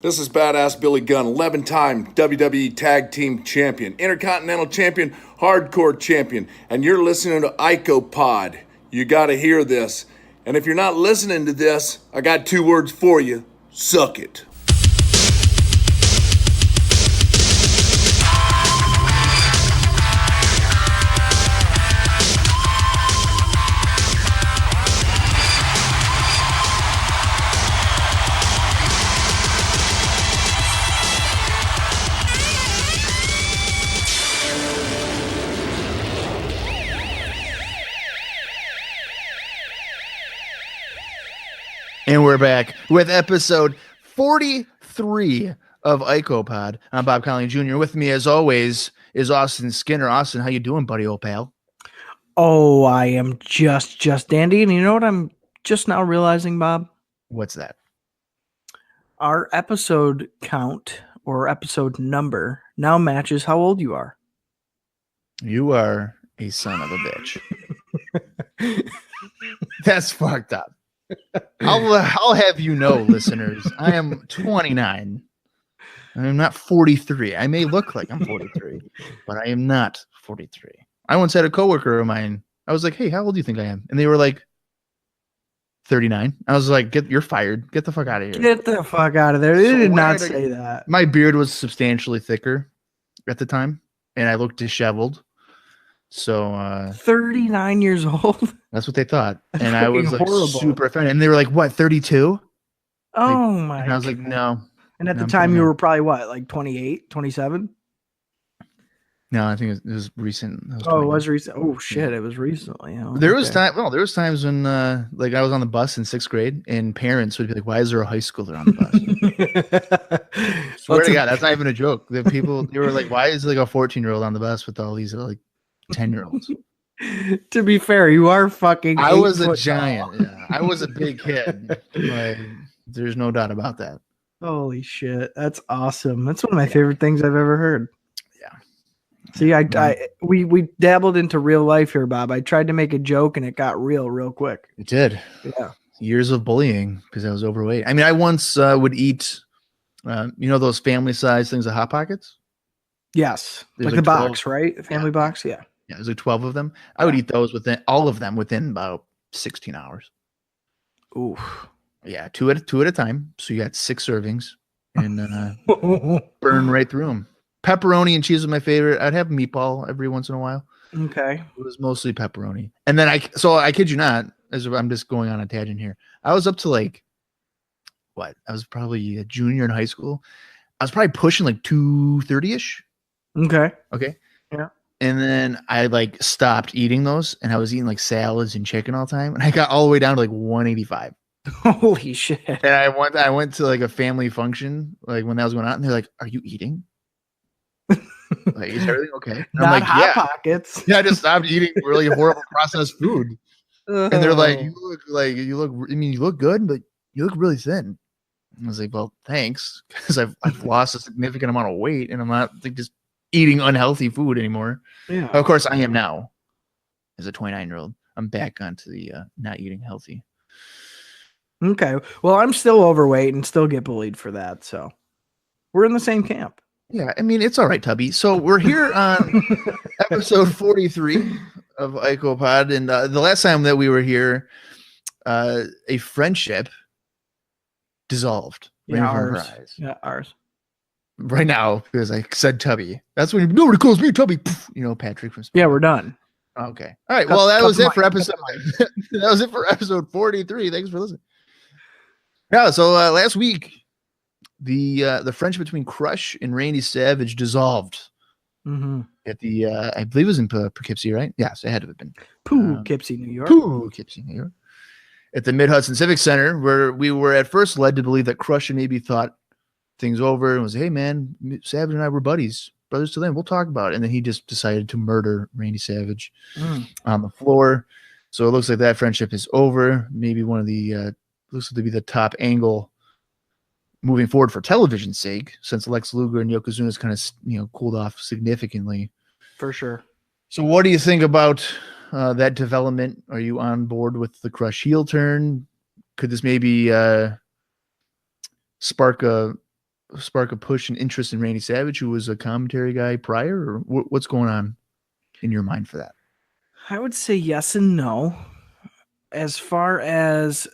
This is Badass Billy Gunn, 11-time WWE Tag Team Champion, Intercontinental Champion, Hardcore Champion, and you're listening to IcoPod. You gotta hear this. And if you're not listening to this, I got 2 words for you. Suck it. And we're back with episode 43 of IcoPod. I'm Bob Conley Jr. With me, as always, is Austin Skinner. Austin, how you doing, buddy, old pal? Oh, I am just dandy. And you know what I'm just now realizing, Bob? What's that? Our episode count or episode number now matches how old you are. You are a son of a bitch. That's fucked up. I'll have you know, listeners, I am 29. I'm not 43. I may look like I'm 43, but I am not 43. I once had a coworker of mine. I was like, "Hey, how old do you think I am?" And they were like, 39. I was like, "You're fired. Get the fuck out of here." Get the fuck out of there. They did not say that. My beard was substantially thicker at the time, and I looked disheveled. So 39 years old. That's what they thought. And I was like horrible. super offended. And they were like, "What, 32?" Oh my. And I was like, "No." And at the time you were probably what, like 28, 27? No, I think it was recent. It was recent. Oh shit, it was recently. Oh, there was times when like I was on the bus in 6th grade and parents would be like, "Why is there a high schooler on the bus?" Swear to God, that's not even a joke. They were like, "Why is like a 14-year-old on the bus with all these like 10-year-olds?" To be fair, you are fucking. I was a giant. Yeah. I was a big kid. Like, there's no doubt about that. Holy shit, that's awesome. That's one of my favorite things I've ever heard. Yeah. See, we dabbled into real life here, Bob. I tried to make a joke and it got real quick. It did. Yeah. Years of bullying because I was overweight. I mean, I once would eat, those family size things of Hot Pockets. Yes, There's like the 12. box, right? The family box. Yeah. Yeah, there's like 12 of them. I would eat those all of them within about 16 hours. Oof. Yeah, two at a time. So you got 6 servings and burn right through them. Pepperoni and cheese was my favorite. I'd have meatball every once in a while. Okay. It was mostly pepperoni. And then I kid you not, as I'm just going on a tangent here. I was up to like, what? I was probably a junior in high school. I was probably pushing like 230-ish. Okay. Yeah. And then I like stopped eating those and I was eating like salads and chicken all the time. And I got all the way down to like 185. Holy shit. And I went to like a family function, like when that was going on, and they're like, "Are you eating? Like, is everything okay?" And Not I'm like, Hot "Yeah." Pockets. Yeah, I just stopped eating really horrible processed food. And they're like, you look good, but you look really thin. I was like, "Well, thanks." Because I've lost a significant amount of weight and I'm not like just eating unhealthy food anymore. Yeah. Of course I am now. As a 29-year-old, I'm back onto the not eating healthy. Okay. Well, I'm still overweight and still get bullied for that. So we're in the same camp. Yeah, I mean, it's all right, Tubby. So we're here on episode 43 of IcoPod. And the last time that we were here, a friendship dissolved. Yeah, right in front of ours. our eyes. Yeah, ours. Right now, because I said Tubby. That's when nobody calls me Tubby. Patrick from Yeah, we're done. Okay. All right. Well, that was it for episode. That was it for episode 43. Thanks for listening. Yeah. So last week, the friendship between Crush and Randy Savage dissolved at the I believe it was in Poughkeepsie, right? Yes, it had to have been Poughkeepsie, New York. Poughkeepsie, New York. At the Mid-Hudson Civic Center, where we were at first led to believe that Crush maybe thought things over and was, "Hey man, Savage and I were brothers to them. We'll talk about it." And then he just decided to murder Randy Savage on the floor. So it looks like that friendship is over. Maybe one of the looks to be the top angle moving forward for television's sake, since Lex Luger and Yokozuna's kind of cooled off significantly. For sure. So what do you think about that development? Are you on board with the Crush heel turn? Could this maybe spark a spark a push and interest in Randy Savage, who was a commentary guy prior, or what's going on in your mind for that? I would say yes and no. As far as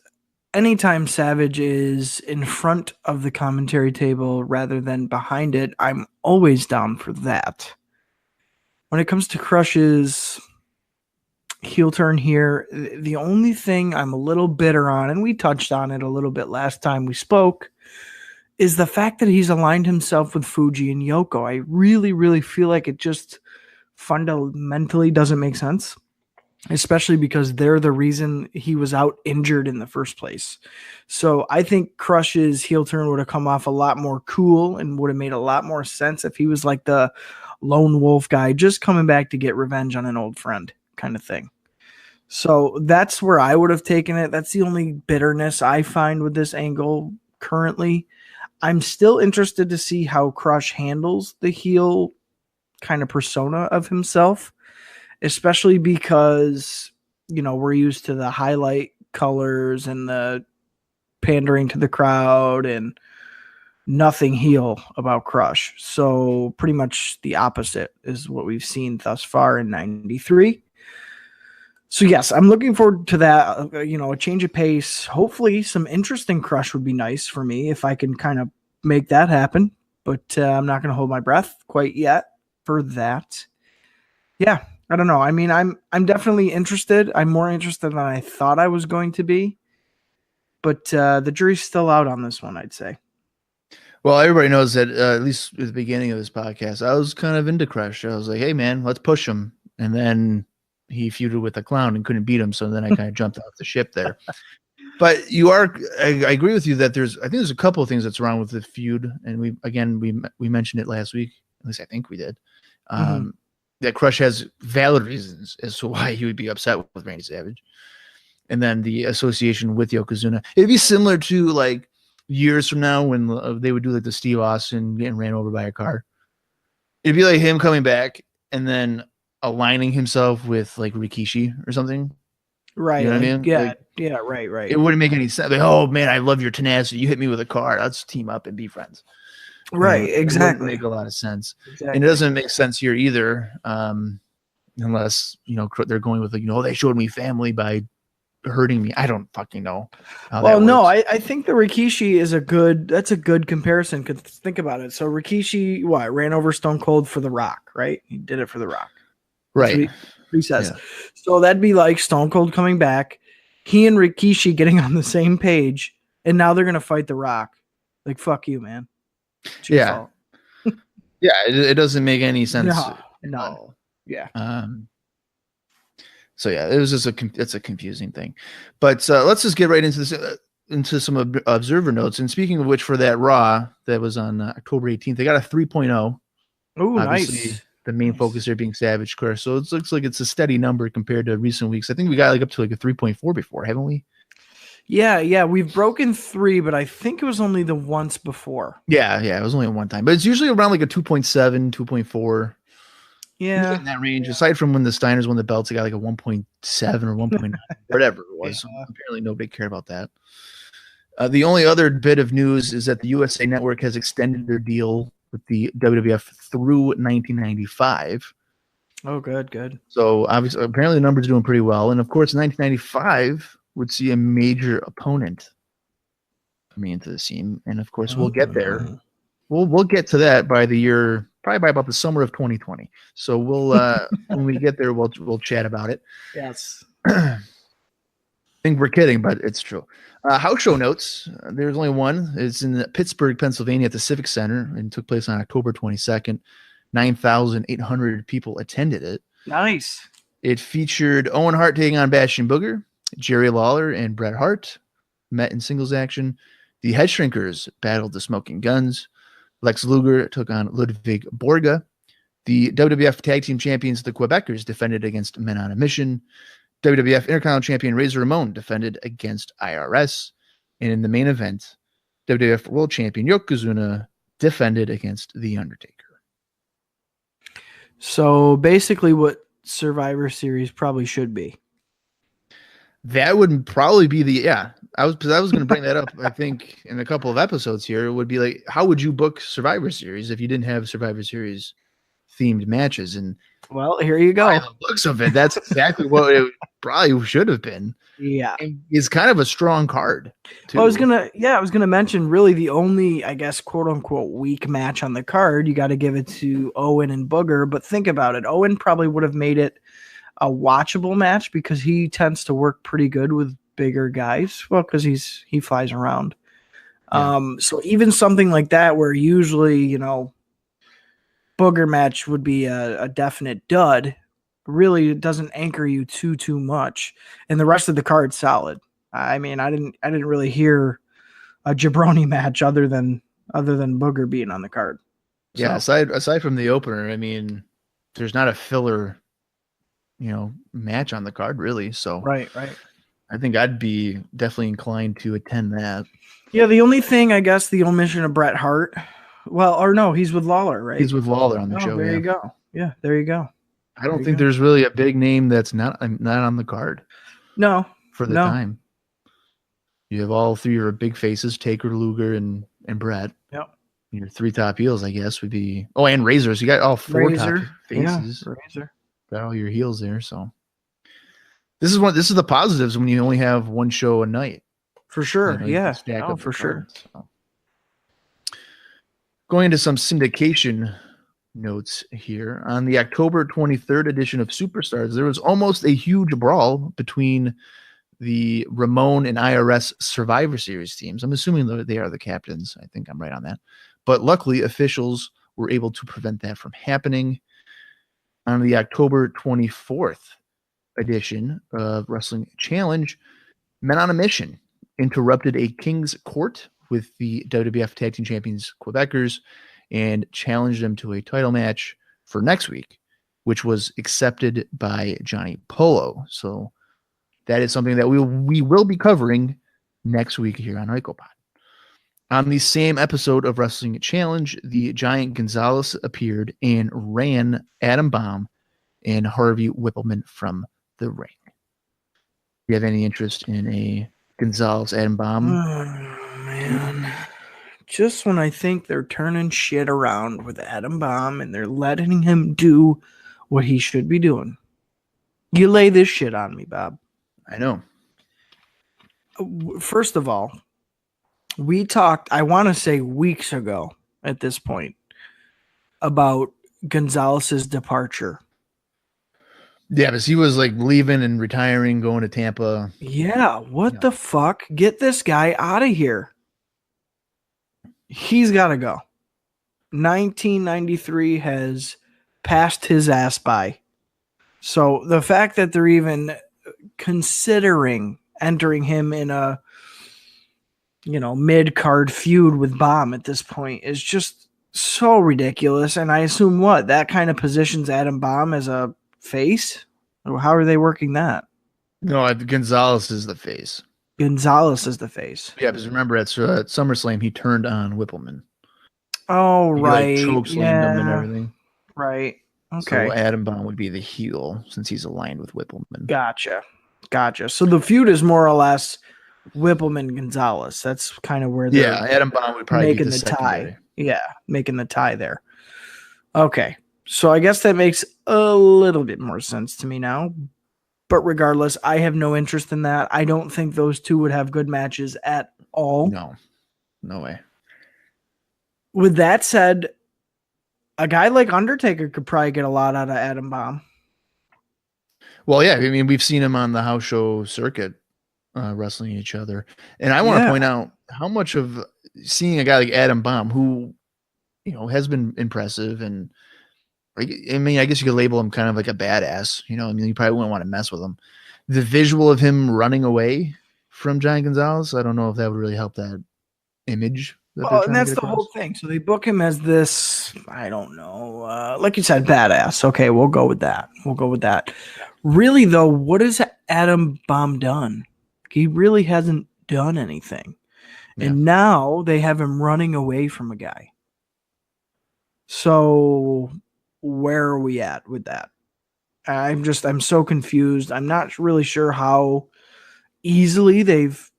anytime Savage is in front of the commentary table rather than behind it, I'm always down for that. When it comes to Crush's heel turn here, the only thing I'm a little bitter on, and we touched on it a little bit last time we spoke, is the fact that he's aligned himself with Fuji and Yoko. I really, really feel like it just fundamentally doesn't make sense, especially because they're the reason he was out injured in the first place. So I think Crush's heel turn would have come off a lot more cool and would have made a lot more sense if he was like the lone wolf guy just coming back to get revenge on an old friend kind of thing. So that's where I would have taken it. That's the only bitterness I find with this angle currently. I'm still interested to see how Crush handles the heel kind of persona of himself, especially because, you know, we're used to the highlight colors and the pandering to the crowd and nothing heel about Crush. So pretty much the opposite is what we've seen thus far in 93. So yes, I'm looking forward to that, a change of pace. Hopefully some interesting Crush would be nice for me if I can kind of make that happen, but I'm not going to hold my breath quite yet for that. Yeah, I don't know. I mean, I'm definitely interested. I'm more interested than I thought I was going to be, but the jury's still out on this one, I'd say. Well, everybody knows that at least at the beginning of this podcast, I was kind of into Crush. I was like, hey, man, let's push him. And then he feuded with the Clown and couldn't beat him. So then I kind of jumped off the ship there. But I agree with you that I think there's a couple of things that's wrong with the feud. And we mentioned it last week. At least I think we did. That Crush has valid reasons as to why he would be upset with Randy Savage. And then the association with Yokozuna. It'd be similar to like years from now when they would do like the Steve Austin getting ran over by a car. It'd be like him coming back and then aligning himself with like Rikishi or something. Right. You know what I mean? Yeah. Like, yeah. Right. It wouldn't make any sense. Like, oh man, I love your tenacity. You hit me with a car. Let's team up and be friends. Right. Exactly. It wouldn't make a lot of sense. Exactly. And it doesn't make sense here either. Unless, they're going with like, they showed me family by hurting me. I don't fucking know. Well, no, I think the Rikishi is a good comparison. Because think about it. So Rikishi, ran over Stone Cold for The Rock, right? He did it for The Rock. Right. He says. Yeah. So that'd be like Stone Cold coming back, he and Rikishi getting on the same page, and now they're going to fight The Rock. Like, fuck you, man. Yeah. Yeah, it doesn't make any sense. No. Yeah. So yeah, it was just it's a confusing thing. But let's just get right into this, into some observer notes. And speaking of which, for that Raw that was on October 18th, they got a 3.0. Oh, nice. The main focus there being Savage, of course. So it looks like it's a steady number compared to recent weeks. I think we got like up to like a 3.4 before, haven't we? Yeah. We've broken 3, but I think it was only the once before. Yeah. It was only one time. But it's usually around like a 2.7, 2.4. Yeah. In that range. Aside from when the Steiners won the belts, they got like a 1.7 or 1.9, whatever it was. So apparently nobody cared about that. The only other bit of news is that the USA Network has extended their deal with the WWF through 1995. Oh, good. So obviously, apparently the numbers are doing pretty well. And of course, 1995 would see a major opponent coming into the scene. And of course, we'll get there. We'll get to that by the year, probably by about the summer of 2020. So we'll when we get there, we'll chat about it. Yes. I think we're kidding, but it's true. House show notes. There's only one. It's in Pittsburgh, Pennsylvania at the Civic Center and took place on October 22nd. 9,800 people attended it. Nice. It featured Owen Hart taking on Bastion Booger. Jerry Lawler and Bret Hart met in singles action. The Head Shrinkers battled the Smoking Guns. Lex Luger took on Ludwig Borga. The WWF Tag Team Champions, the Quebecers, defended against Men on a Mission. WWF Intercontinental Champion Razor Ramon defended against IRS. And in the main event, WWF World Champion Yokozuna defended against The Undertaker. So basically what Survivor Series probably should be. That would probably be I was going to bring that up. I think in a couple of episodes here, it would be like, how would you book Survivor Series if you didn't have Survivor Series themed matches? And Well, here you go. by the looks of it, that's exactly what it probably should have been. Yeah. And it's kind of a strong card, too. Well, I was gonna mention really the only, I guess, quote unquote weak match on the card. You got to give it to Owen and Booger, but think about it. Owen probably would have made it a watchable match because he tends to work pretty good with bigger guys. Well, because he flies around. Yeah. So even something like that, where usually Booger match would be a definite dud, really it doesn't anchor you too much, and the rest of the card's solid. I mean, I didn't really hear a jabroni match other than Booger being on the card. Yeah, aside from the opener, I mean, there's not a filler, match on the card really. So Right. I think I'd be definitely inclined to attend that. Yeah, the only thing, I guess, the omission of Bret Hart. Well, or no, he's with Lawler, right? He's with Lawler on the show. There you go. Yeah, there you go. I don't think there's really a big name that's not on the card. No, for the time. You have all three of your big faces: Taker, Luger, and Bret. Yep. Your three top heels, I guess, would be and Razor. So you got all four top faces. Yeah, Razor. Got all your heels there. So this is the positives when you only have one show a night. For sure. Yeah. For sure. So. Going into some syndication notes here. On the October 23rd edition of Superstars, there was almost a huge brawl between the Ramon and IRS Survivor Series teams. I'm assuming that they are the captains. I think I'm right on that. But luckily, officials were able to prevent that from happening. On the October 24th edition of Wrestling Challenge, Men on a Mission interrupted a King's Court with the WWF Tag Team Champions Quebecers and challenged them to a title match for next week, which was accepted by Johnny Polo. So that is something that we will be covering next week here on IcoPod. On the same episode of Wrestling Challenge, the Giant Gonzalez appeared and ran Adam Bomb and Harvey Whippleman from the ring. Do you have any interest in a Gonzalez Adam Bomb? Oh, man. Just when I think they're turning shit around with Adam Bomb and they're letting him do what he should be doing, you lay this shit on me, Bob. I know. First of all, we talked, I want to say weeks ago at this point, about Gonzalez's departure. Yeah, because he was like leaving and retiring, going to Tampa. Yeah, what the fuck? Get this guy out of here. He's got to go. 1993 has passed his ass by. So the fact that they're even considering entering him in a mid-card feud with Bomb at this point is just so ridiculous. And I assume that kind of positions Adam Bomb as a face? How are they working that? No, Gonzalez is the face. Gonzalez is the face. Yeah, because remember at SummerSlam he turned on Whippleman. Oh, right. He chokeslammed him and everything. Right. Okay. So Adam Bomb would be the heel since he's aligned with Whippleman. Gotcha. So the feud is more or less Whippleman Gonzalez. That's kind of where they're Adam Bomb would probably making be the secondary. tie. Yeah, making the tie there. Okay. So I guess that makes a little bit more sense to me now. But regardless, I have no interest in that. I don't think those two would have good matches at all. No way. With that said, a guy like Undertaker could probably get a lot out of Adam Bomb. Well, yeah, I mean, we've seen him on the house show circuit wrestling each other. And I want to point out how much of seeing a guy like Adam Bomb, who, has been impressive. And I mean, I guess you could label him kind of like a badass. I mean, you probably wouldn't want to mess with him. The visual of him running away from Giant Gonzalez, I don't know if that would really help that image. And that's the whole thing. So they book him as this, I don't know, like you said, badass. Okay, we'll go with that. Really, though, what has Adam Bomb done? He really hasn't done anything. Yeah. And now they have him running away from a guy. So where are we at with that? I'm so confused. I'm not really sure how easily they've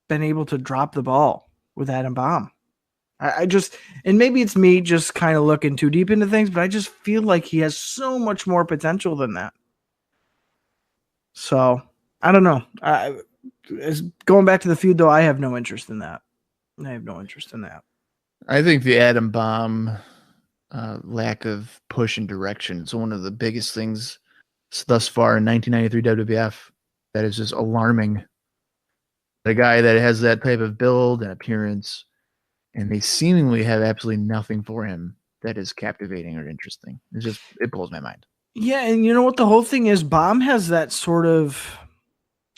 been able to drop the ball with Adam Bomb. I just, and maybe it's me just kind of looking too deep into things, but I just feel like he has so much more potential than that. So I don't know. Going back to the feud though, I have no interest in that. I think the Adam Bomb lack of push and direction is one of the biggest things thus far in 1993 WWF that is just alarming. The guy that has that type of build and appearance, and they seemingly have absolutely nothing for him that is captivating or interesting. It blows my mind. Yeah, and you know what the whole thing is? Bomb has that sort of,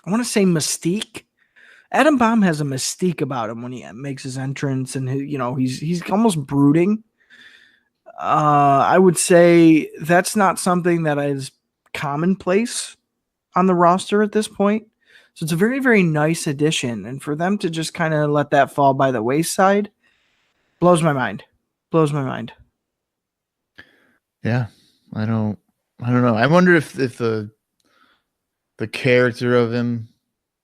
I want to say mystique. Adam Bomb has a mystique about him when he makes his entrance, and he's almost brooding. I would say that's not something that is commonplace on the roster at this point. So it's a very, very nice addition, and for them to just kind of let that fall by the wayside blows my mind. Yeah, I don't know. I wonder if the character of him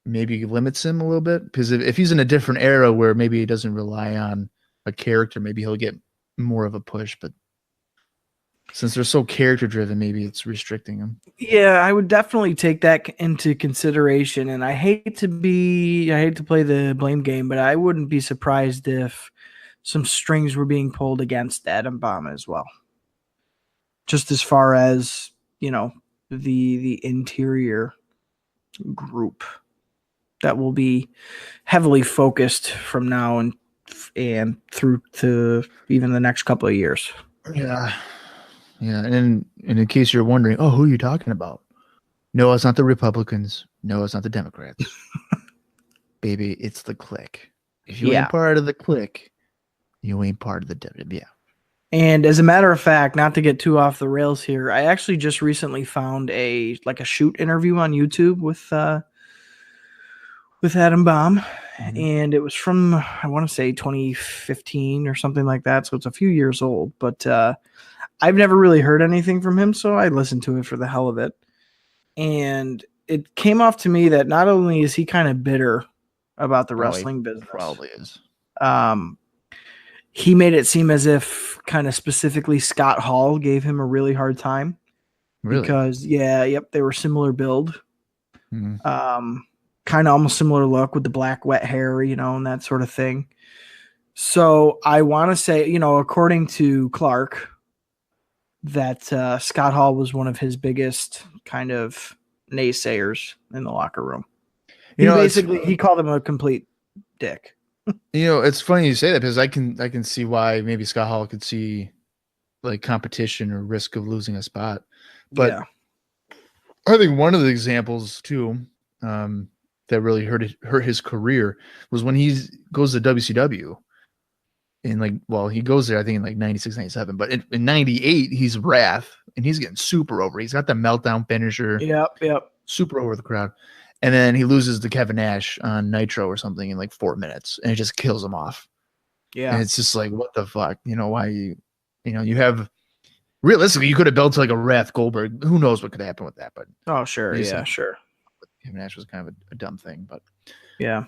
maybe limits him a little bit, because if he's in a different era where maybe he doesn't rely on a character, maybe he'll get more of a push. But since they're so character driven, maybe it's restricting him. Yeah, I would definitely take that into consideration. And I hate to play the blame game, but I wouldn't be surprised if some strings were being pulled against Adam Bomb as well. Just as far as, the interior group that will be heavily focused from now and through to even the next couple of years. Yeah. Yeah. And in case you're wondering, who are you talking about? No, it's not the Republicans. No, it's not the Democrats. Baby, it's the clique. If you ain't part of the clique, you ain't part of the WWF. And as a matter of fact, not to get too off the rails here, I actually just recently found a shoot interview on YouTube with Adam Bomb, and it was from, I want to say 2015 or something like that, so it's a few years old, but I've never really heard anything from him, so I listened to it for the hell of it, and it came off to me that not only is he kind of bitter about the wrestling business, probably is. He made it seem as if kind of specifically Scott Hall gave him a really hard time. Really? Because, they were similar build. Mm-hmm. Kind of almost similar look with the black wet hair, and that sort of thing. So I want to say, according to Clark, that Scott Hall was one of his biggest kind of naysayers in the locker room. He called him a complete dick. It's funny you say that, because I can see why maybe Scott Hall could see like competition or risk of losing a spot. But I think one of the examples too that really hurt his career was when he goes to WCW he goes there I think in 96, 97, but in 98 he's Wrath and he's getting super over. He's got the meltdown finisher. Yep. Super over the crowd. And then he loses to Kevin Nash on Nitro or something in 4 minutes, and it just kills him off. Yeah. And it's just what the fuck? Why you have, realistically, you could have built to a Wrath Goldberg. Who knows what could happen with that? But sure. Yeah, sure. Kevin Nash was kind of a dumb thing, but yeah.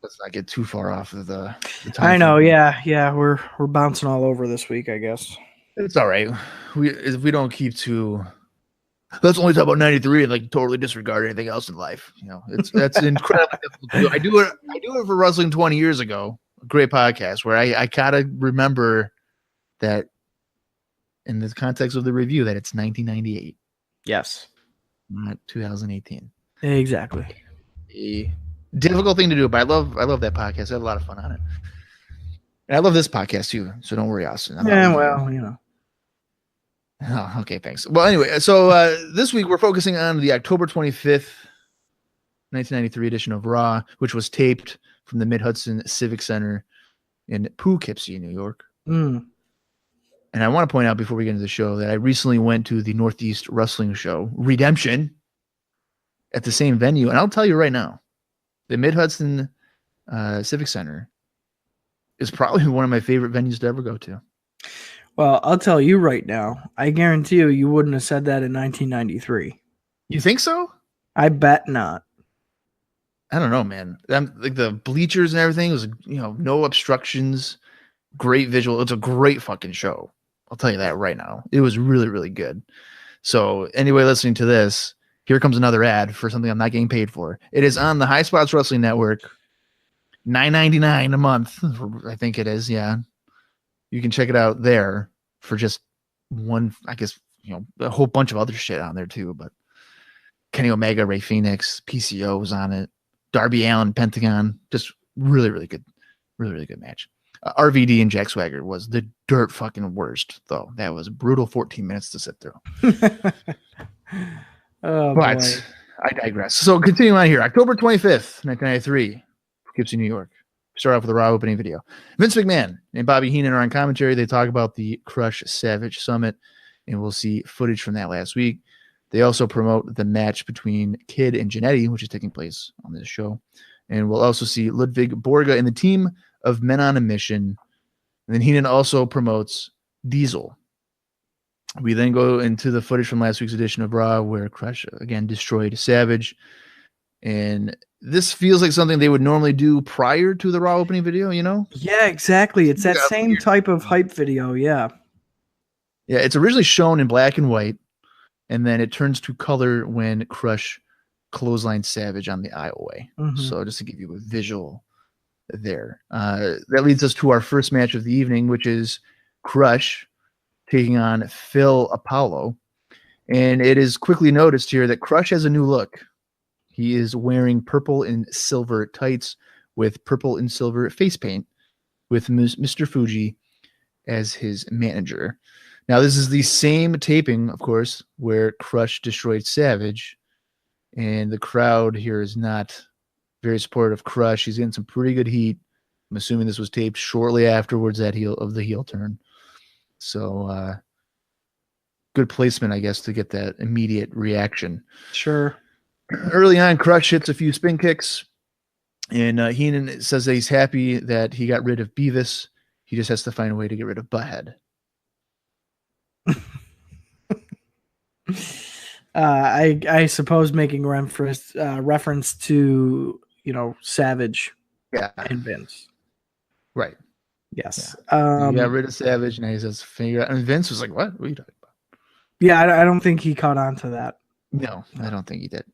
Let's not get too far off of the time. I know. Yeah. We're bouncing all over this week, I guess. It's all right. If we don't keep too. Let's only talk about 93 and totally disregard anything else in life. That's incredibly difficult to do. I do it for wrestling 20 years ago. A great podcast where I gotta remember that in the context of the review that it's 1998. Yes. Not 2018. Exactly. A difficult thing to do, but I love that podcast. I had a lot of fun on it. And I love this podcast too. So don't worry, Austin. Oh, okay, thanks. Well, anyway, so this week we're focusing on the October 25th, 1993 edition of Raw, which was taped from the Mid-Hudson Civic Center in Poughkeepsie, New York. And I want to point out before we get into the show that I recently went to the Northeast Wrestling Show, Redemption, at the same venue. And I'll tell you right now, the Mid-Hudson Civic Center is probably one of my favorite venues to ever go to. Well, I'll tell you right now, I guarantee you wouldn't have said that in 1993. You think so? I bet not. I don't know, man. Like the bleachers and everything was, no obstructions, great visual. It's a great fucking show. I'll tell you that right now. It was really, really good. So anybody listening to this, here comes another ad for something I'm not getting paid for. It is on the High Spots Wrestling Network, $9.99 a month. I think it is. Yeah, you can check it out there for just one. I guess a whole bunch of other shit on there too. But Kenny Omega, Ray Phoenix, PCO was on it. Darby Allin, Pentagon, just really, really good, really, really good match. RVD and Jack Swagger was the dirt fucking worst, though. That was a brutal 14 minutes to sit through. Oh, but boy. I digress. So continuing on here, October 25th, 1993, Poughkeepsie, New York. Start off with a Raw opening video. Vince McMahon and Bobby Heenan are on commentary. They talk about the Crush Savage Summit, and we'll see footage from that last week. They also promote the match between Kid and Jannetty, which is taking place on this show. And we'll also see Ludwig Borga and the team of Men on a Mission. And then Heenan also promotes Diesel. We then go into the footage from last week's edition of Raw where Crush again destroyed Savage. And this feels like something they would normally do prior to the Raw opening video, Yeah, exactly. It's that same type of hype video. Yeah. Yeah, it's originally shown in black and white, and then it turns to color when Crush clothesline Savage on the aisleway. So just to give you a visual there. That leads us to our first match of the evening, which is Crush taking on Phil Apollo. And it is quickly noticed here that Crush has a new look. He is wearing purple and silver tights with purple and silver face paint with Mr. Fuji as his manager. Now, this is the same taping, of course, where Crush destroyed Savage. And the crowd here is not very supportive of Crush. He's getting some pretty good heat. I'm assuming this was taped shortly afterwards the heel turn. So good placement, I guess, to get that immediate reaction. Sure. Early on, Crush hits a few spin kicks, and Heenan says that he's happy that he got rid of Beavis. He just has to find a way to get rid of Butthead. I suppose making reference to Savage, and Vince. Right. Yes. Yeah. He got rid of Savage, and he says, "Figure out." And Vince was like, "What? What are you talking about?" Yeah, I don't think he caught on to that. No, I don't think he did.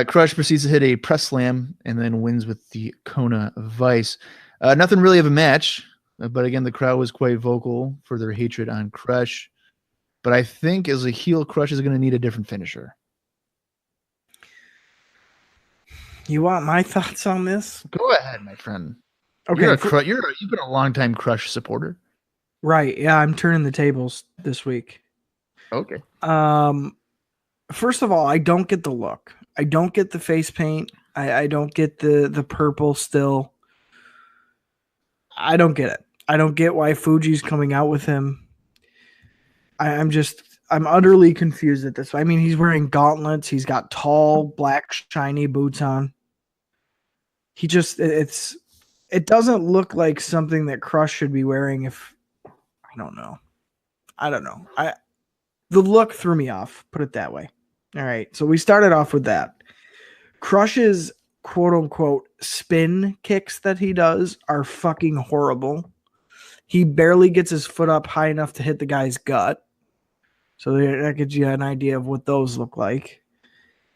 Crush proceeds to hit a press slam and then wins with the Kona Vice. Nothing really of a match, but again, the crowd was quite vocal for their hatred on Crush. But I think as a heel, Crush is going to need a different finisher. You want my thoughts on this? Go ahead, my friend. Okay, you've been a longtime Crush supporter. Right. Yeah, I'm turning the tables this week. Okay. First of all, I don't get the look. I don't get the face paint. I don't get the purple still. I don't get it. I don't get why Fuji's coming out with him. I'm utterly confused at this. I mean, he's wearing gauntlets. He's got tall, black, shiny boots on. It doesn't look like something that Crush should be wearing I don't know. The look threw me off, put it that way. All right, so we started off with that. Crush's quote-unquote spin kicks that he does are fucking horrible. He barely gets his foot up high enough to hit the guy's gut. So that gives you an idea of what those look like.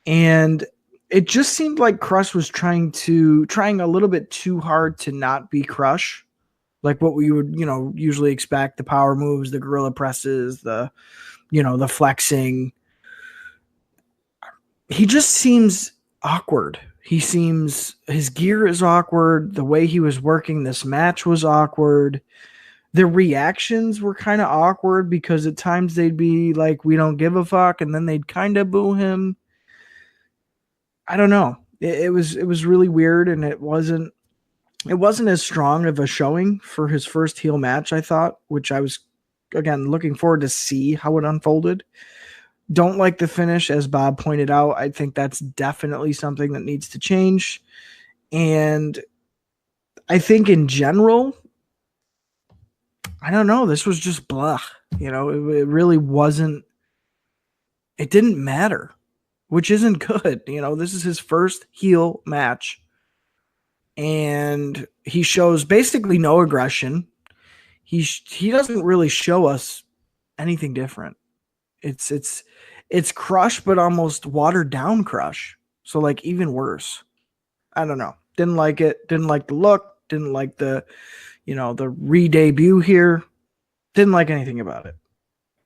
And it just seemed like Crush was trying a little bit too hard to not be Crush. Like what we would, usually expect, the power moves, the gorilla presses, the flexing. He just seems awkward. His gear is awkward. The way he was working this match was awkward. The reactions were kind of awkward because at times they'd be like, "We don't give a fuck," and then they'd kind of boo him. I don't know. It was really weird, and it wasn't as strong of a showing for his first heel match, I thought, which I was, again, looking forward to see how it unfolded. Don't like the finish, as Bob pointed out. I think that's definitely something that needs to change. And I think in general, I don't know, this was just blah. It really wasn't, it didn't matter. which isn't good. This is his first heel match. And he shows basically no aggression. He doesn't really show us anything different. It's Crush, but almost watered down Crush. So like even worse. I don't know. Didn't like it. Didn't like the look. Didn't like the re-debut here. Didn't like anything about it.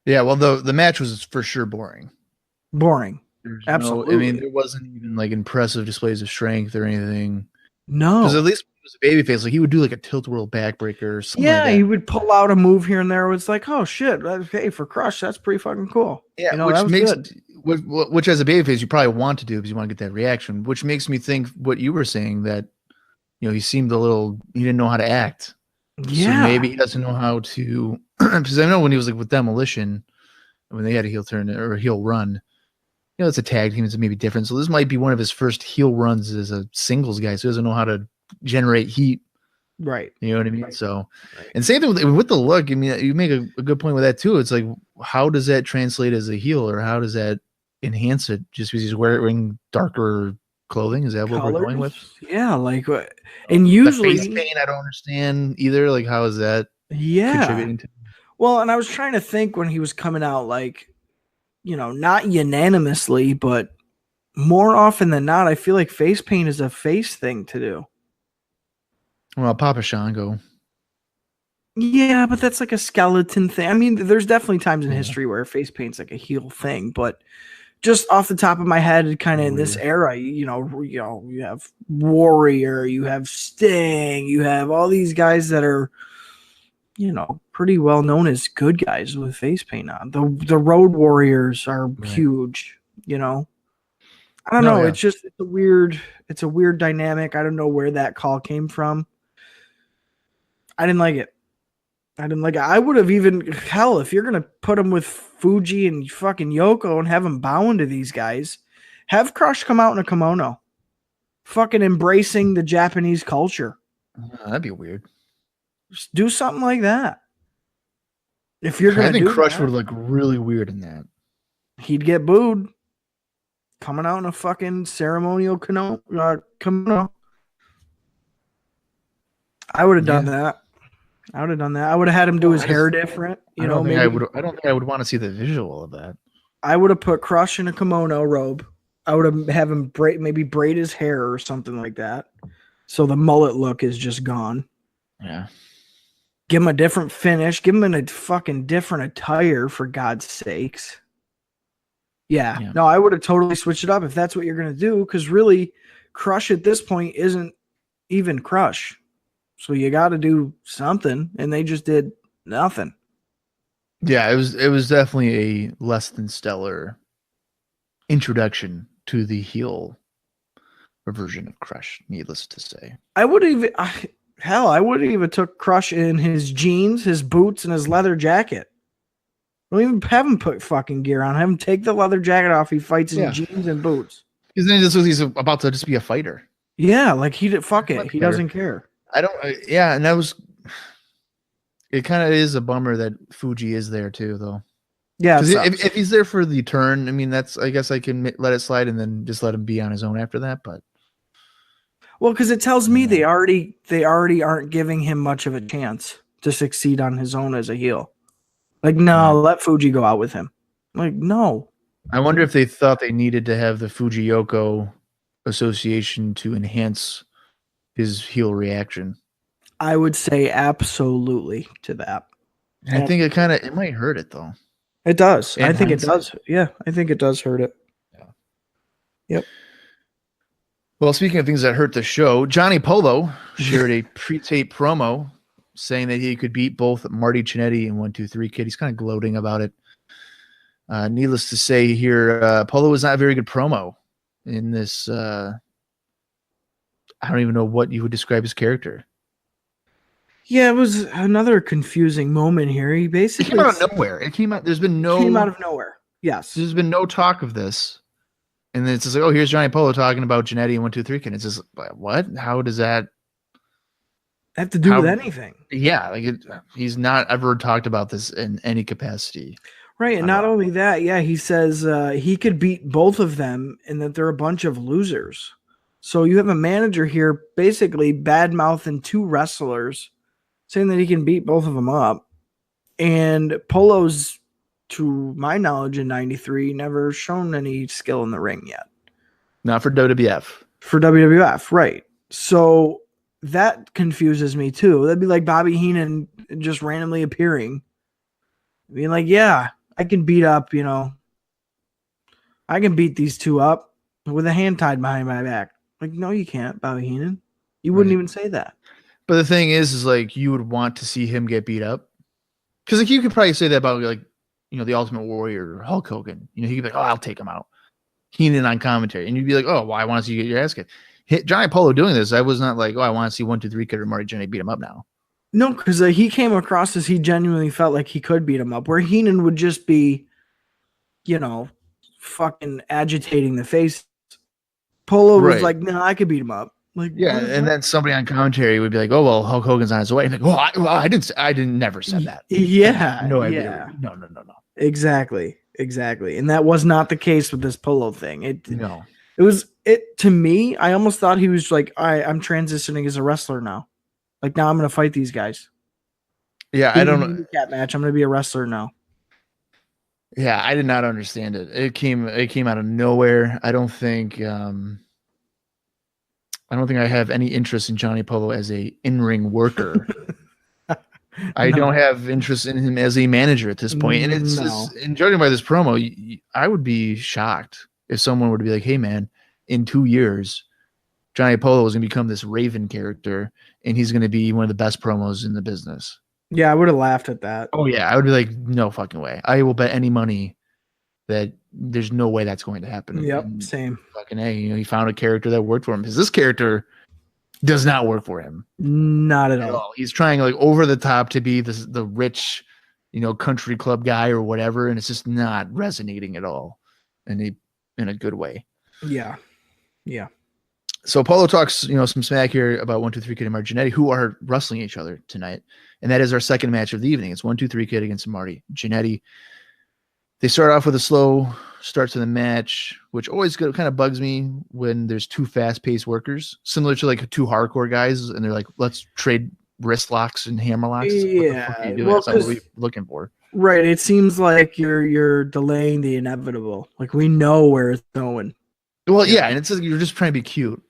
Yeah, well, the match was for sure boring. Boring. Absolutely. There wasn't even like impressive displays of strength or anything. No. Because at least when he was a babyface, like he would do like a tilt-a-whirl backbreaker or something like that. He would pull out a move here and there. It's like, oh shit, hey, for Crush, that's pretty fucking cool. Yeah, which makes good. Which as a babyface you probably want to do because you want to get that reaction. Which makes me think what you were saying, that he seemed he didn't know how to act. Yeah, so maybe he doesn't know how to. Because I know when he was like with Demolition, when they had a heel turn or a heel run, it's a tag team, it's maybe different. So this might be one of his first heel runs as a singles guy, so he doesn't know how to generate heat. Right. You know what I mean? So, and same thing with the look. I mean, you make a good point with that too. It's like, how does that translate as a heel, or how does that enhance it? Just because he's wearing darker clothing? Is that what we're going with? Yeah, like, and usually the face paint, I don't understand either. Like, how is that contributing to? Well, and I was trying to think when he was coming out, like, not unanimously, but more often than not, I feel like face paint is a face thing to do. Well, Papa Shango. Yeah, but that's like a skeleton thing. I mean, there's definitely times in history where face paint's like a heel thing, but just off the top of my head, kind of in this era, you have Warrior, you have Sting, you have all these guys that are, pretty well known as good guys with face paint on. The Road Warriors are huge, I don't know. Yeah. It's a weird dynamic. I don't know where that call came from. I didn't like it. I would have even, hell, if you're going to put him with Fuji and fucking Yoko and have him bowing to these guys, have Crush come out in a kimono. Fucking embracing the Japanese culture. That'd be weird. Just do something like that. If you're going to do Crush would look really weird in that. He'd get booed. Coming out in a fucking ceremonial kimono. I would have done that. I would have had him do his hair different. I don't think I would want to see the visual of that. I would have put Crush in a kimono robe. I would have him braid his hair or something like that. So the mullet look is just gone. Yeah. Give him a different finish. Give him a fucking different attire, for God's sakes. Yeah. No, I would have totally switched it up if that's what you're going to do, because really, Crush at this point isn't even Crush. So you got to do something, and they just did nothing. Yeah, it was definitely a less than stellar introduction to the heel version of Crush, needless to say. I would have even took Crush in his jeans, his boots, and his leather jacket. Don't even have him put fucking gear on. Have him take the leather jacket off. He fights in jeans and boots. Because then he's about to just be a fighter. Yeah, like he doesn't care. And that was. It kind of is a bummer that Fuji is there too, though. Yeah, if he's there for the turn, I mean, I guess I can let it slide and then just let him be on his own after that. But because it tells me they already aren't giving him much of a chance to succeed on his own as a heel. Like, no, let Fuji go out with him. Like, no. I wonder if they thought they needed to have the Fuji Yoko association to enhance his heel reaction. I would say absolutely to that. I think it might hurt it though. It does. I think it does. Yeah, I think it does hurt it. Yeah. Yep. Well, speaking of things that hurt the show, Johnny Polo shared a pre-tape promo saying that he could beat both Marty Jannetty and 1-2-3 Kid. He's kind of gloating about it. Needless to say here, Polo was not a very good promo in this. I don't even know what you would describe his character. Yeah, it was another confusing moment here. He basically came out of nowhere. It came out of nowhere. Yes. There's been no talk of this. And then it's just like, oh, here's Johnny Polo talking about Jannetty and 1-2-3 Kid. It's just what? How does that have to do with anything? Yeah, he's not ever talked about this in any capacity. Right, and not only that, yeah, he says he could beat both of them and that they're a bunch of losers. So you have a manager here basically bad-mouthing two wrestlers, saying that he can beat both of them up. And Polo's, to my knowledge, in '93, never shown any skill in the ring yet. Not for WWF. For WWF, right. So that confuses me too. That'd be like Bobby Heenan just randomly appearing. Being like, yeah, I can beat up, I can beat these two up with a hand tied behind my back. Like, no, you can't, Bobby Heenan. You wouldn't even say that. But the thing is like you would want to see him get beat up. Because like you could probably say that about like, the Ultimate Warrior or Hulk Hogan. He could be like, oh, I'll take him out. Heenan on commentary. And you'd be like, oh, well, I want to see you get your ass kicked. Johnny Polo doing this, I was not like, oh, I want to see 1, 2, 3 Kid or Marty Jannetty beat him up now. No, because he came across as he genuinely felt like he could beat him up, where Heenan would just be, fucking agitating the face. Polo was like, no, I could beat him up. Like, yeah, and then somebody on commentary would be like, oh, well, Hulk Hogan's on his way. And like, well, I didn't never said that. Yeah. No, yeah. No. Exactly. And that was not the case with this Polo thing. To me, I almost thought he was like, I'm transitioning as a wrestler now. Like, now I'm going to fight these guys. Yeah, I don't know. Cat match. I'm going to be a wrestler now. Yeah, I did not understand it. It came out of nowhere. I don't think I have any interest in Johnny Polo as a in-ring worker. I don't have interest in him as a manager at this point. And it's just, and judging by this promo, I would be shocked if someone were to be like, hey man, in 2 years, Johnny Polo is going to become this Raven character and he's going to be one of the best promos in the business. Yeah, I would have laughed at that. Oh yeah, I would be like, no fucking way. I will bet any money that there's no way that's going to happen. Yep, and same. Fucking A, he found a character that worked for him. Because this character does not work for him. Not at all. He's trying like over the top to be the rich, country club guy or whatever, and it's just not resonating at all in a good way. Yeah. So Polo talks, some smack here about 1, 2, 3 Kid and Marty Jannetty, who are wrestling each other tonight. And that is our second match of the evening. It's 1, 2, 3 Kid against Marty Jannetty. They start off with a slow start to the match, which always kind of bugs me when there's two fast-paced workers, similar to like two hardcore guys, and they're like, let's trade wrist locks and hammer locks. Yeah. What the fuck are you doing? That's not what we're looking for. Right. It seems like you're delaying the inevitable. Like, we know where it's going. Well, yeah, and it's like you're just trying to be cute.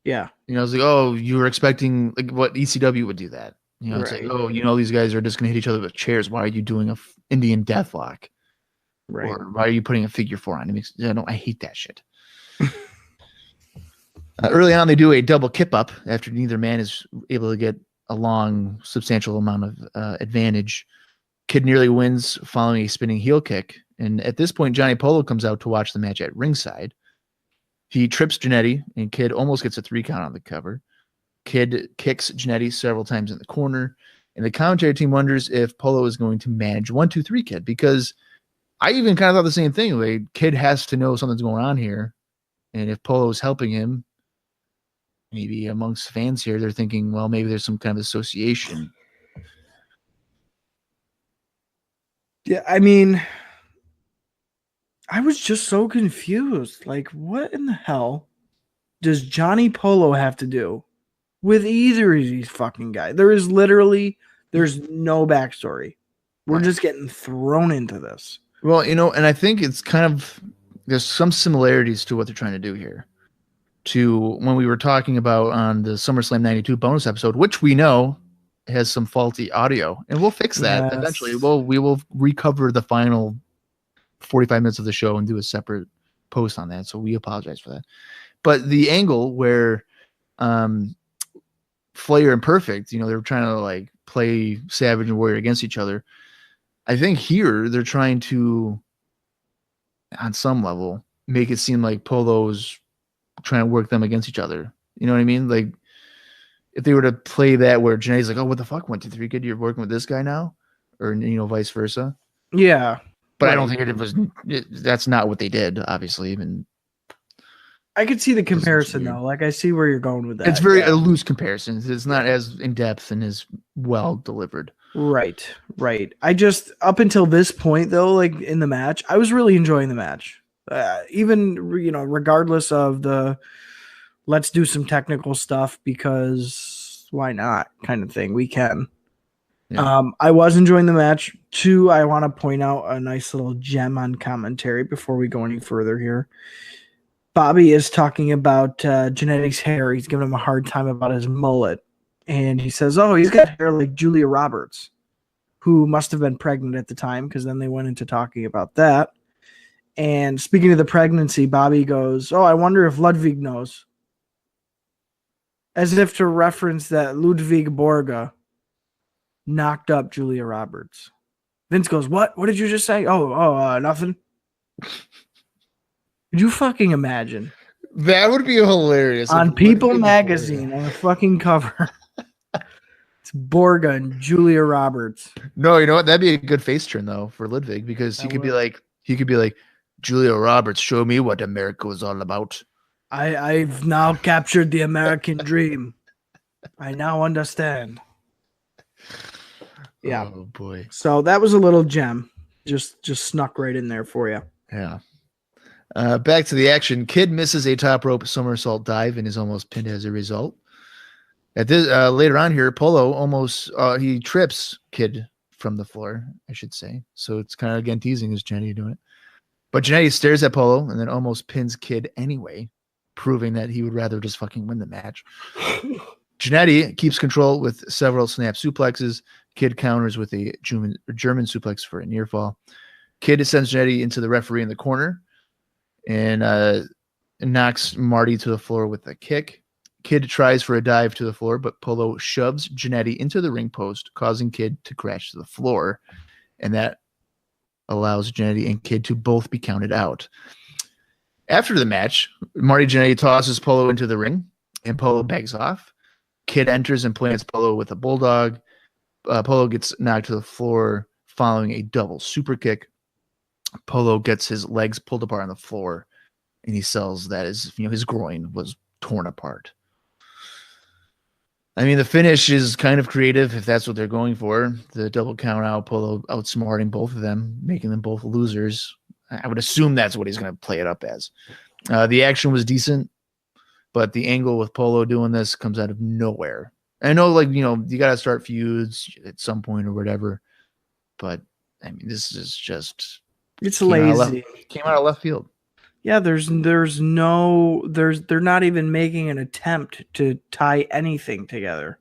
Yeah. It's like, oh, you were expecting like what ECW would do that. It's like, oh, these guys are just going to hit each other with chairs. Why are you doing a Indian death lock? Right. Or why are you putting a figure 4 on? I hate that shit. Early on, they do a double kip up after neither man is able to get a long, substantial amount of advantage. Kid nearly wins following a spinning heel kick. And at this point, Johnny Polo comes out to watch the match at ringside. He trips Jannetty, and Kid almost gets a 3 count on the cover. Kid kicks Jannetty several times in the corner. And the commentary team wonders if Polo is going to manage 1, 2, 3 Kid, because I even kind of thought the same thing. Like, Kid has to know something's going on here. And if Polo is helping him, maybe amongst fans here, they're thinking, well, maybe there's some kind of association. Yeah, I mean, I was just so confused. Like, what in the hell does Johnny Polo have to do with either of these fucking guys? There's no backstory. We're just getting thrown into this. Well, and I think it's kind of, there's some similarities to what they're trying to do here. To when we were talking about on the SummerSlam 92 bonus episode, which we know has some faulty audio, and we'll fix that eventually. We will recover the final 45 minutes of the show and do a separate post on that. So we apologize for that. But the angle where Flair and Perfect, they were trying to like play Savage and Warrior against each other. I think here they're trying to, on some level, make it seem like Polo's trying to work them against each other. You know what I mean? Like, if they were to play that where Jannetty's like, oh, what the fuck, 1, 2, 3 Kid, you're working with this guy now? Or, vice versa. Yeah. But right. I don't think that's not what they did, obviously. I could see the comparison, though. Like, I see where you're going with that. It's very a loose comparison. It's not as in-depth and as well delivered. Right, right. I just up until this point though, like in the match, I was really enjoying the match. Even regardless of the let's do some technical stuff because why not kind of thing. We can. Yeah. I was enjoying the match. Two, I want to point out a nice little gem on commentary before we go any further here. Bobby is talking about Jannetty's hair. He's giving him a hard time about his mullet. And he says, oh, he's got hair like Julia Roberts, who must have been pregnant at the time, because then they went into talking about that. And speaking of the pregnancy, Bobby goes, oh, I wonder if Ludwig knows. As if to reference that Ludwig Borga knocked up Julia Roberts. Vince goes, what? What did you just say? Nothing. Could you fucking imagine? That would be hilarious. On People magazine, on the fucking cover. It's Borga and Julia Roberts. No, you know what? That'd be a good face turn though for Ludwig, because he could be like, Julia Roberts, show me what America was all about. I've now captured the American dream. I now understand. Yeah. Oh boy. So that was a little gem. Just snuck right in there for you. Yeah. Back to the action. Kid misses a top rope somersault dive and is almost pinned as a result. At this later on here, Polo almost he trips Kid from the floor, I should say. So it's kind of again teasing is Jannetty doing it. But Jannetty stares at Polo and then almost pins Kid anyway, proving that he would rather just fucking win the match. Jannetty keeps control with several snap suplexes. Kid counters with a German suplex for a near fall. Kid sends Jannetty into the referee in the corner and knocks Marty to the floor with a kick. Kid tries for a dive to the floor, but Polo shoves Jannetty into the ring post, causing Kid to crash to the floor. And that allows Jannetty and Kid to both be counted out. After the match, Marty Jannetty tosses Polo into the ring, and Polo begs off. Kid enters and plants Polo with a bulldog. Polo gets knocked to the floor following a double super kick. Polo gets his legs pulled apart on the floor, and he sells that as his groin was torn apart. I mean, the finish is kind of creative if that's what they're going for. The double count out, Polo outsmarting both of them, making them both losers. I would assume that's what he's going to play it up as. The action was decent, but the angle with Polo doing this comes out of nowhere. I know, you got to start feuds at some point or whatever, but I mean, this is just it's lazy. Came out of left field. Yeah, they're not even making an attempt to tie anything together.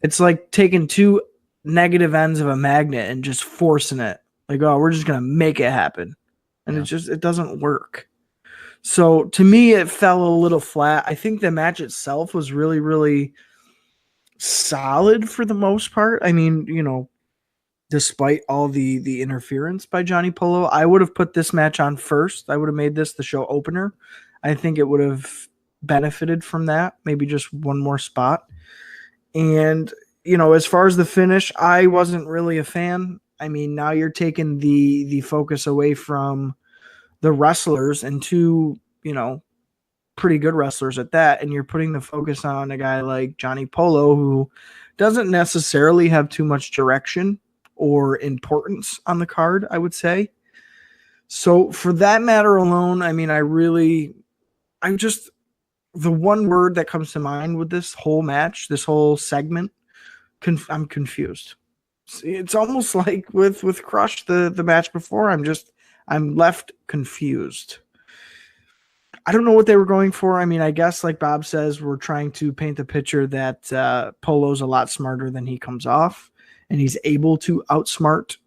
It's like taking two negative ends of a magnet and just forcing it. Like, oh, we're just gonna make it happen, and it doesn't work. So to me, it fell a little flat. I think the match itself was really, really solid for the most part. I mean, despite all the interference by Johnny Polo, I would have put this match on first. I would have made this the show opener. I think it would have benefited from that, maybe just one more spot. And, as far as the finish, I wasn't really a fan. I mean, now you're taking the focus away from the wrestlers and two, pretty good wrestlers at that, and you're putting the focus on a guy like Johnny Polo, who doesn't necessarily have too much direction or importance on the card, I would say. So for that matter alone, I mean, the one word that comes to mind with this whole match, this whole segment, I'm confused. It's almost like with Crush, the match before, I'm left confused. I don't know what they were going for. I mean, I guess like Bob says, we're trying to paint the picture that Polo's a lot smarter than he comes off. And he's able to outsmart,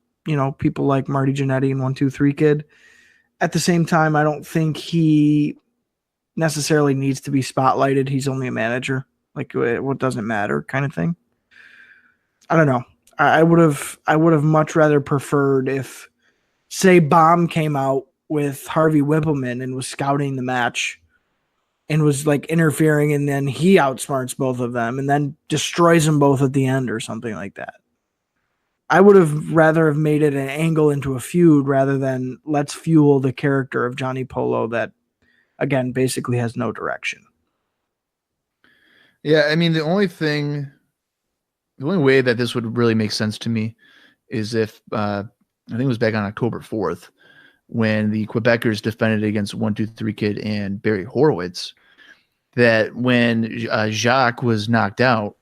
people like Marty Jannetty and 1-2-3 Kid. At the same time, I don't think he necessarily needs to be spotlighted. He's only a manager. Like, what doesn't matter kind of thing. I don't know. I would have much rather preferred if, say, Bomb came out with Harvey Wippleman and was scouting the match and was like interfering, and then he outsmarts both of them and then destroys them both at the end or something like that. I would have rather have made it an angle into a feud rather than let's fuel the character of Johnny Polo that, again, basically has no direction. Yeah, I mean, the only thing the only way that this would really make sense to me is if I think it was back on October 4th when the Quebecers defended against 1-2-3 Kid and Barry Horowitz. That when Jacques was knocked out,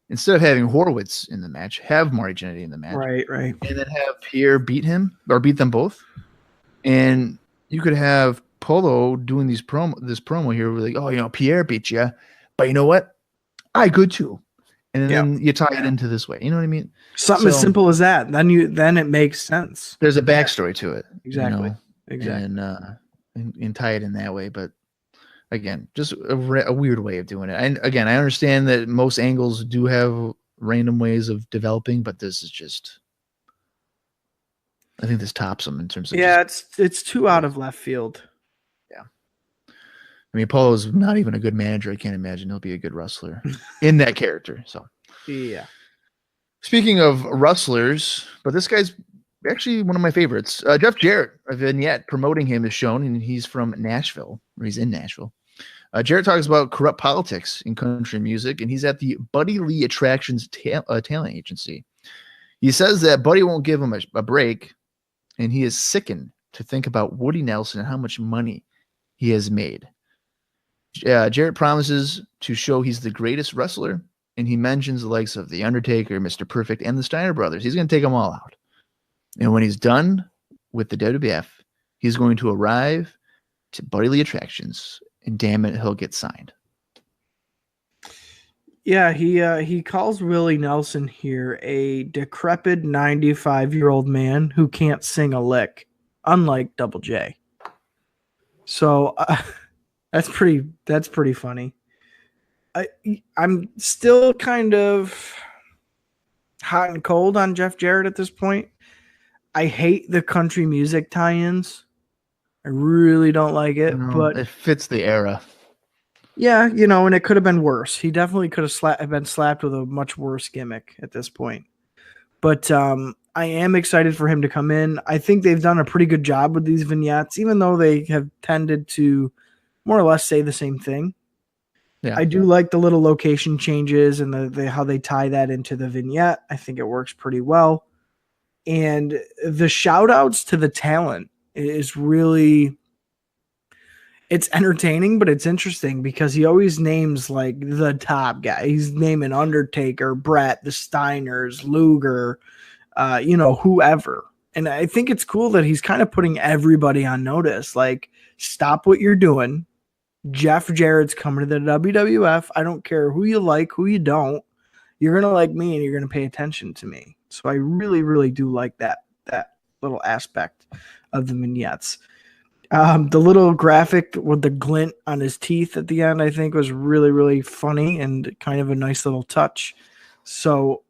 instead of having Horowitz in the match, have Marty Jannetty in the match, Right. and then have Pierre beat him or beat them both, and you could have Polo doing this promo here, where like, oh, Pierre beat you, but you know what, I could too, and then you tie it into this way. You know what I mean? Something as simple as that. Then it makes sense. There's a backstory to it, exactly, and tie it in that way, but. Again, just a weird way of doing it. And again, I understand that most angles do have random ways of developing, but this is just, I think this tops them in terms of. Yeah, it's too out of left field. Yeah. I mean, Polo's not even a good manager. I can't imagine he'll be a good wrestler in that character. So, yeah. Speaking of wrestlers, but this guy's actually one of my favorites. Jeff Jarrett, a vignette promoting him is shown, and he's from Nashville, or he's in Nashville. Jarrett talks about corrupt politics in country music, and he's at the Buddy Lee Attractions talent agency. He says that Buddy won't give him a break, and he is sickened to think about Woody Nelson and how much money he has made. Jarrett promises to show he's the greatest wrestler, and he mentions the likes of The Undertaker, Mr. Perfect, and the Steiner Brothers. He's going to take them all out. And when he's done with the WWF, he's going to arrive to Buddy Lee Attractions, and damn it, he'll get signed. Yeah, he calls Willie Nelson here a decrepit 95-year-old man who can't sing a lick, unlike Double J. So that's pretty funny. I'm still kind of hot and cold on Jeff Jarrett at this point. I hate the country music tie-ins. I really don't like it, but it fits the era. Yeah, and it could have been worse. He definitely could have been slapped with a much worse gimmick at this point. But I am excited for him to come in. I think they've done a pretty good job with these vignettes, even though they have tended to more or less say the same thing. Yeah. I do like the little location changes and the how they tie that into the vignette. I think it works pretty well. And the shout outs to the talent is really, it's entertaining, but it's interesting because he always names like the top guy. He's naming Undertaker, Brett, the Steiners, Luger, whoever. And I think it's cool that he's kind of putting everybody on notice. Like, stop what you're doing. Jeff Jarrett's coming to the WWF. I don't care who you like, who you don't. You're going to like me and you're going to pay attention to me. So I really, really do like that little aspect of the vignettes. The little graphic with the glint on his teeth at the end, I think was really, really funny and kind of a nice little touch. So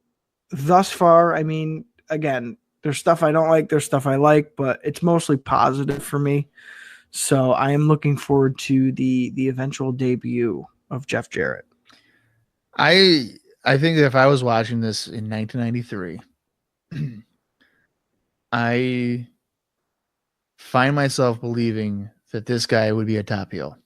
thus far, I mean, again, there's stuff I don't like, there's stuff I like, but it's mostly positive for me. So I am looking forward to the eventual debut of Jeff Jarrett. I think that if I was watching this in 1993, I find myself believing that this guy would be a top heel.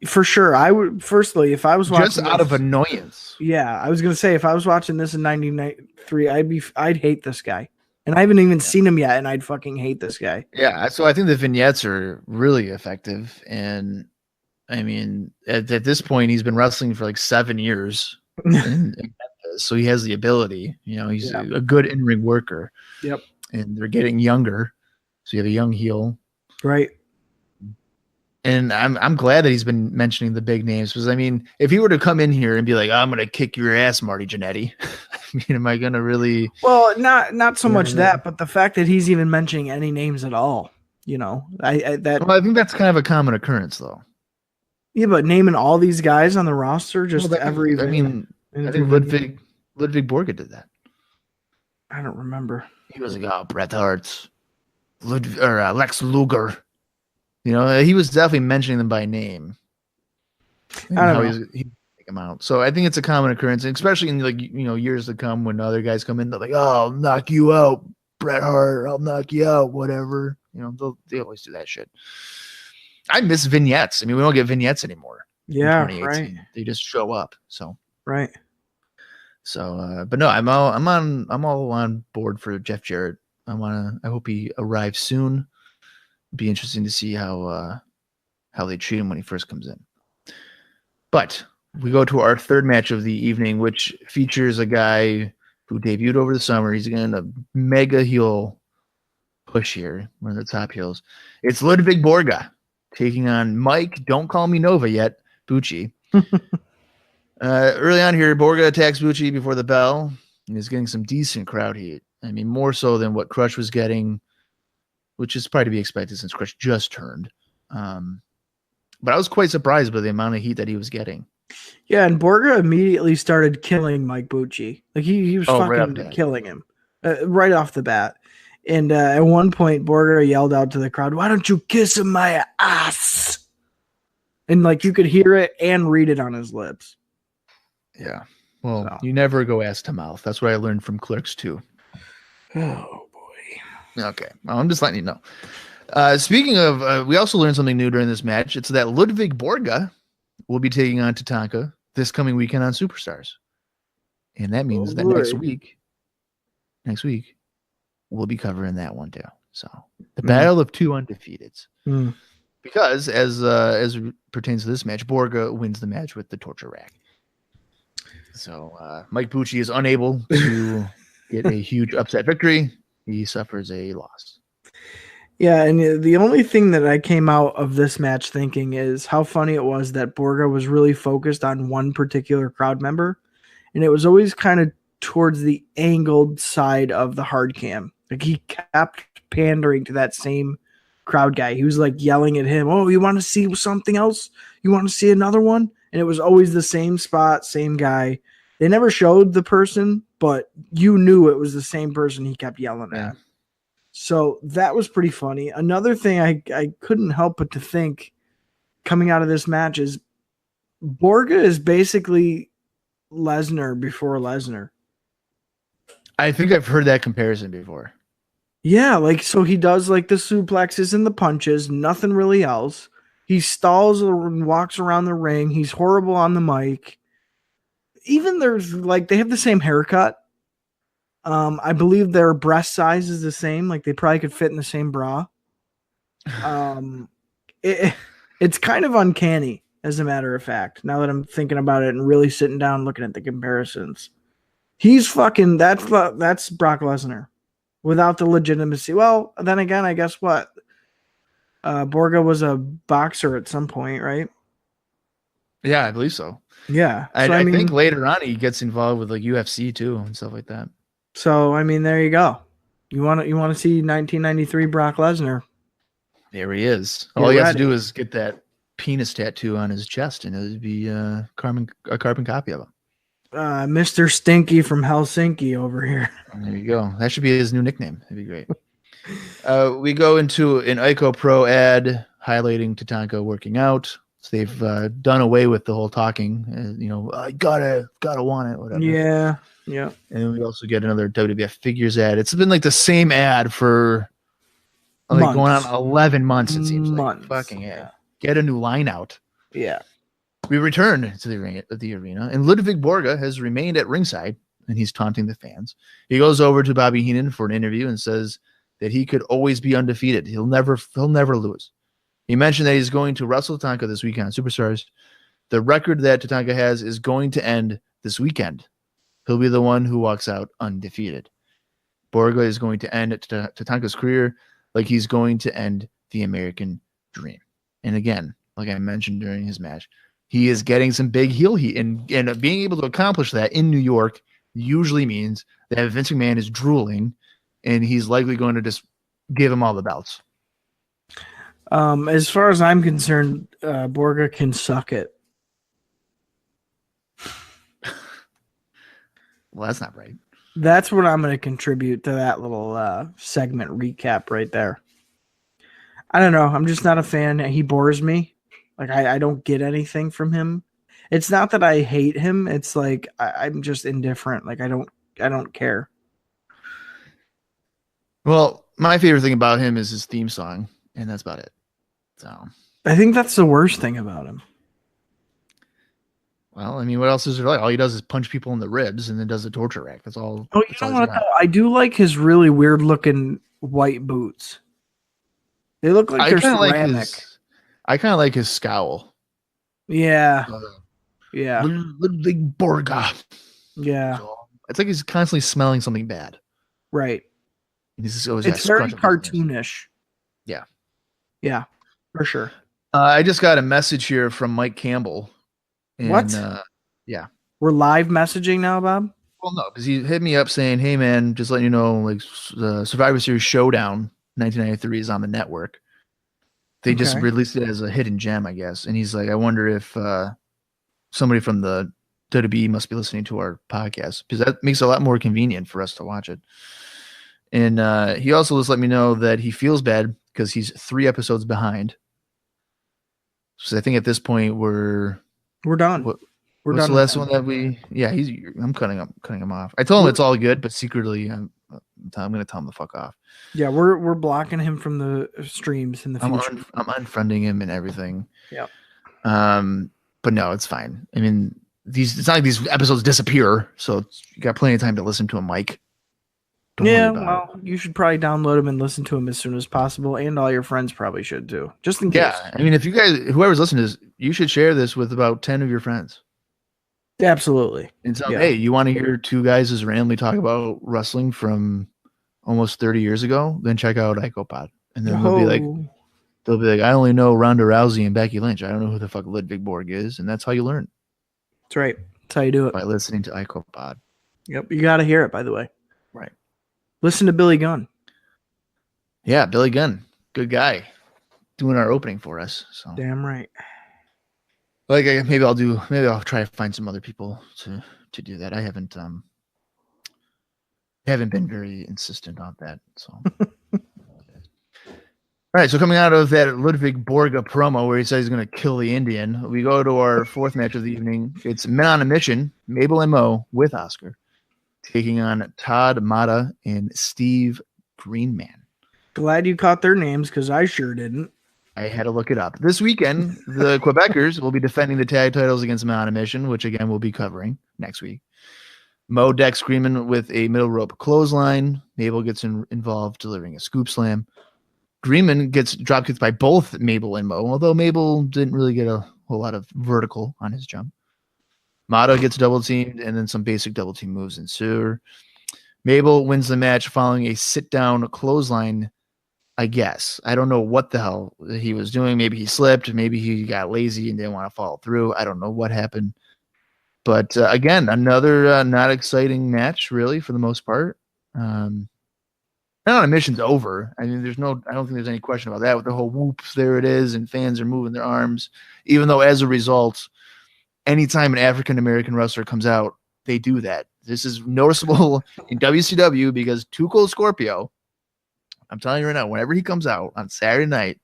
For sure. I would, firstly, if I was watching just out of annoyance. Yeah, I was going to say, if I was watching this in 1993, I'd hate this guy. And I haven't even seen him yet, and I'd fucking hate this guy. Yeah, so I think the vignettes are really effective. And, I mean, at this point, he's been wrestling for like 7 years. So he has the ability. He's a good in-ring worker. Yep. And they're getting younger. So you have a young heel. Right. And I'm glad that he's been mentioning the big names, because I mean, if he were to come in here and be like, I'm gonna kick your ass, Marty Jannetty, I mean, am I gonna really? Well, not so much that, but the fact that he's even mentioning any names at all, I think that's kind of a common occurrence, though. Yeah, but naming all these guys on the roster, just every. I mean, I think Ludwig Borga did that. I don't remember. He was like, oh, Bret Hart's, Lex Luger. He was definitely mentioning them by name. I don't know. He take them out. So I think it's a common occurrence, especially in years to come when other guys come in. They're like, "Oh, I'll knock you out, Bret Hart. I'll knock you out, whatever." They always do that shit. I miss vignettes. I mean, we don't get vignettes anymore. Yeah, right. They just show up. So right. So, but no, I'm all on board for Jeff Jarrett. I hope he arrives soon. Be interesting to see how they treat him when he first comes in. But we go to our third match of the evening, which features a guy who debuted over the summer. He's getting a mega heel push here, one of the top heels. It's Ludwig Borga taking on Mike, don't call me Nova yet, Bucci. Early on here, Borga attacks Bucci before the bell, and he's getting some decent crowd heat. I mean, more so than what Crush was getting, which is probably to be expected since Crush just turned. But I was quite surprised by the amount of heat that he was getting. Yeah, and Borga immediately started killing Mike Bucci. Like he was fucking killing him right off the bat. And at one point, Borga yelled out to the crowd, "Why don't you kiss him my ass?" And like you could hear it and read it on his lips. Yeah. Well, you never go ass to mouth. That's what I learned from Clerks 2. Oh boy. Okay. Well, I'm just letting you know. Speaking of, we also learned something new during this match. It's that Ludwig Borga will be taking on Tatanka this coming weekend on Superstars. And that means that next week, we'll be covering that one too. So the battle of two undefeateds. Because as it pertains to this match, Borga wins the match with the torture rack. So Mike Bucci is unable to get a huge upset victory. He suffers a loss. Yeah, and the only thing that I came out of this match thinking is how funny it was that Borga was really focused on one particular crowd member, and it was always kind of towards the angled side of the hard cam. Like he kept pandering to that same crowd guy. He was like yelling at him, "Oh, you want to see something else? You want to see another one?" And it was always the same spot, same guy. They never showed the person, but you knew it was the same person he kept yelling at. So that was pretty funny. Another thing I couldn't help but to think coming out of this match is Borga is basically Lesnar before Lesnar. I think I've heard that comparison before. Yeah, like so he does like the suplexes and the punches, nothing really else. He stalls and walks around the ring. He's horrible on the mic. Even there's like they have the same haircut. I believe their breast size is the same. Like they probably could fit in the same bra. It's kind of uncanny, as a matter of fact. Now that I'm thinking about it and really sitting down looking at the comparisons, he's fucking. That's Brock Lesnar, without the legitimacy. Well, then again, I guess what? Borga was a boxer at some point, right? Yeah, I believe so. Yeah, so, I think later on he gets involved with like UFC too and stuff like that. So I mean, there you go. You want to see 1993 Brock Lesnar? There he is. All he has to do is get that penis tattoo on his chest, and it would be a carbon copy of him. Mr. Stinky from Helsinki over here. There you go. That should be his new nickname. That'd be great. We go into an Ico Pro ad highlighting Tatanka working out. So they've done away with the whole talking. I gotta want it. Whatever. Yeah. And then we also get another WWF figures ad. It's been like the same ad for like going on 11 months. It seems like fucking yeah. Get a new line out. Yeah. We return to the arena, and Ludwig Borga has remained at ringside, and he's taunting the fans. He goes over to Bobby Heenan for an interview and says that he could always be undefeated. He'll never lose. He mentioned that he's going to wrestle Tatanka this weekend on Superstars. The record that Tatanka has is going to end this weekend. He'll be the one who walks out undefeated. Borga is going to end Tatanka's career like he's going to end the American dream. And again, like I mentioned during his match, he is getting some big heel heat. And being able to accomplish that in New York usually means that Vince McMahon is drooling, and he's likely going to just give him all the belts. As far as I'm concerned, Borga can suck it. Well, that's not right. That's what I'm going to contribute to that little segment recap right there. I don't know. I'm just not a fan. He bores me. Like I don't get anything from him. It's not that I hate him. It's like I'm just indifferent. Like I don't care. Well, my favorite thing about him is his theme song, and that's about it. So I think that's the worst thing about him. Well, I mean, what else is there like? All he does is punch people in the ribs and then does the torture rack. That's all. Oh, you That's know all he's what? got. Though? I do like his really weird looking white boots. They look like I they're kind of like ceramic. his scowl. Yeah, Uh, yeah, Ludwig Borga. yeah. So, it's like he's constantly smelling something bad. Right. He's just always got It's a very scrunch up his nose. cartoonish. Yeah. Yeah, for sure. I just got a message here from Mike Campbell. And, What? Yeah. We're live messaging now, Bob? Well, no, because he hit me up saying, "Hey, man, just letting you know, like the Survivor Series Showdown 1993 is on the network. They just Okay. released it as a hidden gem, I guess." And he's like, "I wonder if somebody from the WWE must be listening to our podcast because that makes it a lot more convenient for us to watch it." And he also just let me know that he feels bad because he's 3 episodes behind. So I think at this point we're done. What, We're what's done. the last one that we? Yeah, I'm cutting him off. I told him it's all good, but secretly I'm going to tell him to fuck off. Yeah, we're blocking him from the streams in the future. I'm unfriending him and everything. Yeah. But no, it's fine. I mean, it's not like these episodes disappear, so you got plenty of time to listen to him, Mike. Don't worry about it. You should probably download him and listen to him as soon as possible, and all your friends probably should too, just in case. Yeah, I mean, if you guys, whoever's listening to this, you should share this with about 10 of your friends. Absolutely. And so, hey, you want to hear 2 guys just randomly talk about wrestling from almost 30 years ago? Then check out IcoPod, and then they'll be like, I only know Ronda Rousey and Becky Lynch. I don't know who the fuck Ludwig Borg is, and that's how you learn. That's right. That's how you do it. By listening to IcoPod. Yep, you got to hear it. By the way, right. Listen to Billy Gunn. Yeah, Billy Gunn, good guy, doing our opening for us. So damn right. Like maybe I'll try to find some other people to do that. I haven't been very insistent on that. So all right, so coming out of that Ludwig Borga promo where he says he's going to kill the Indian, we go to our 4th match of the evening. It's Men on a Mission, Mabel and Mo with Oscar, taking on Todd Mata and Steve Greenman. Glad you caught their names because I sure didn't. I had to look it up. This weekend, the Quebecers will be defending the tag titles against Men on a Mission, which again we'll be covering next week. Mo decks Greenman with a middle rope clothesline. Mabel gets involved, delivering a scoop slam. Greenman gets drop kicked by both Mabel and Mo, although Mabel didn't really get a whole lot of vertical on his jump. Mata gets double teamed, and then some basic double team moves ensue. Mabel wins the match following a sit down clothesline. I guess. I don't know what the hell he was doing. Maybe he slipped. Maybe he got lazy and didn't want to follow through. I don't know what happened. But again, another not exciting match, really, for the most part. Men on a Mission's over. I mean, I don't think there's any question about that with the whole whoops, there it is, and fans are moving their arms. Even though, as a result, anytime an African-American wrestler comes out, they do that. This is noticeable in WCW because Too Cold Scorpio, I'm telling you right now, whenever he comes out on Saturday night,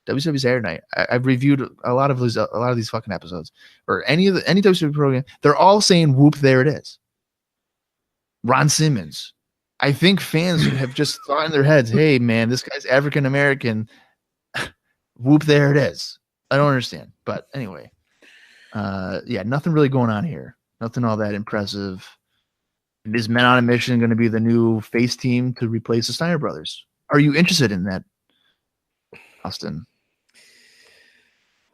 WCW Saturday night, I've reviewed a lot of these fucking episodes, or any WCW program. They're all saying "whoop, there it is." Ron Simmons. I think fans have just thought in their heads, "Hey, man, this guy's African American. Whoop, there it is." I don't understand, but anyway, yeah, nothing really going on here. Nothing all that impressive. Is Men on a Mission going to be the new face team to replace the Steiner brothers? Are you interested in that, Austin?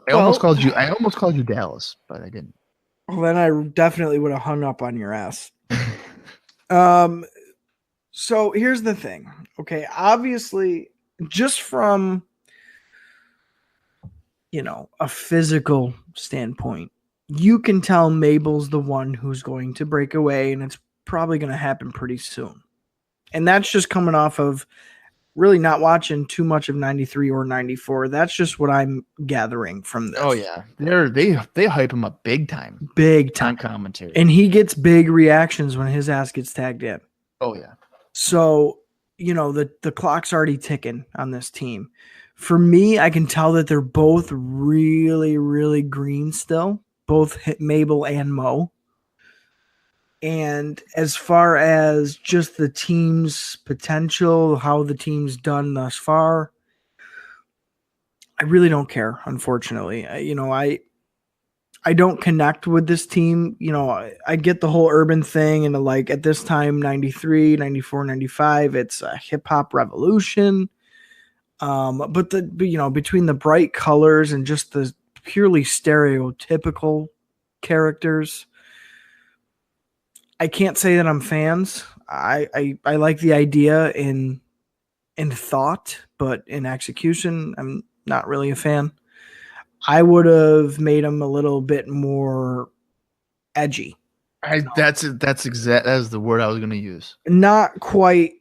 I almost called you Dallas, but I didn't. Well, then I definitely would have hung up on your ass. So here's the thing. Okay, obviously, just from a physical standpoint, you can tell Mabel's the one who's going to break away, and it's probably going to happen pretty soon. And that's just coming off of really not watching too much of 93 or 94. That's just what I'm gathering from this. Oh yeah. They hype him up big time. Big time on commentary. And he gets big reactions when his ass gets tagged in. Oh yeah. So, the clock's already ticking on this team. For me, I can tell that they're both really, really green still, both Mabel and Mo. And as far as just the team's potential, how the team's done thus far, I really don't care, unfortunately. I don't connect with this team. You know, I get the whole urban thing, and like at this time, 93, 94, 95, it's a hip hop revolution. But between the bright colors and just the purely stereotypical characters, I can't say that I'm fans. I like the idea in thought, but in execution, I'm not really a fan. I would have made them a little bit more edgy. That's the word I was going to use. Not quite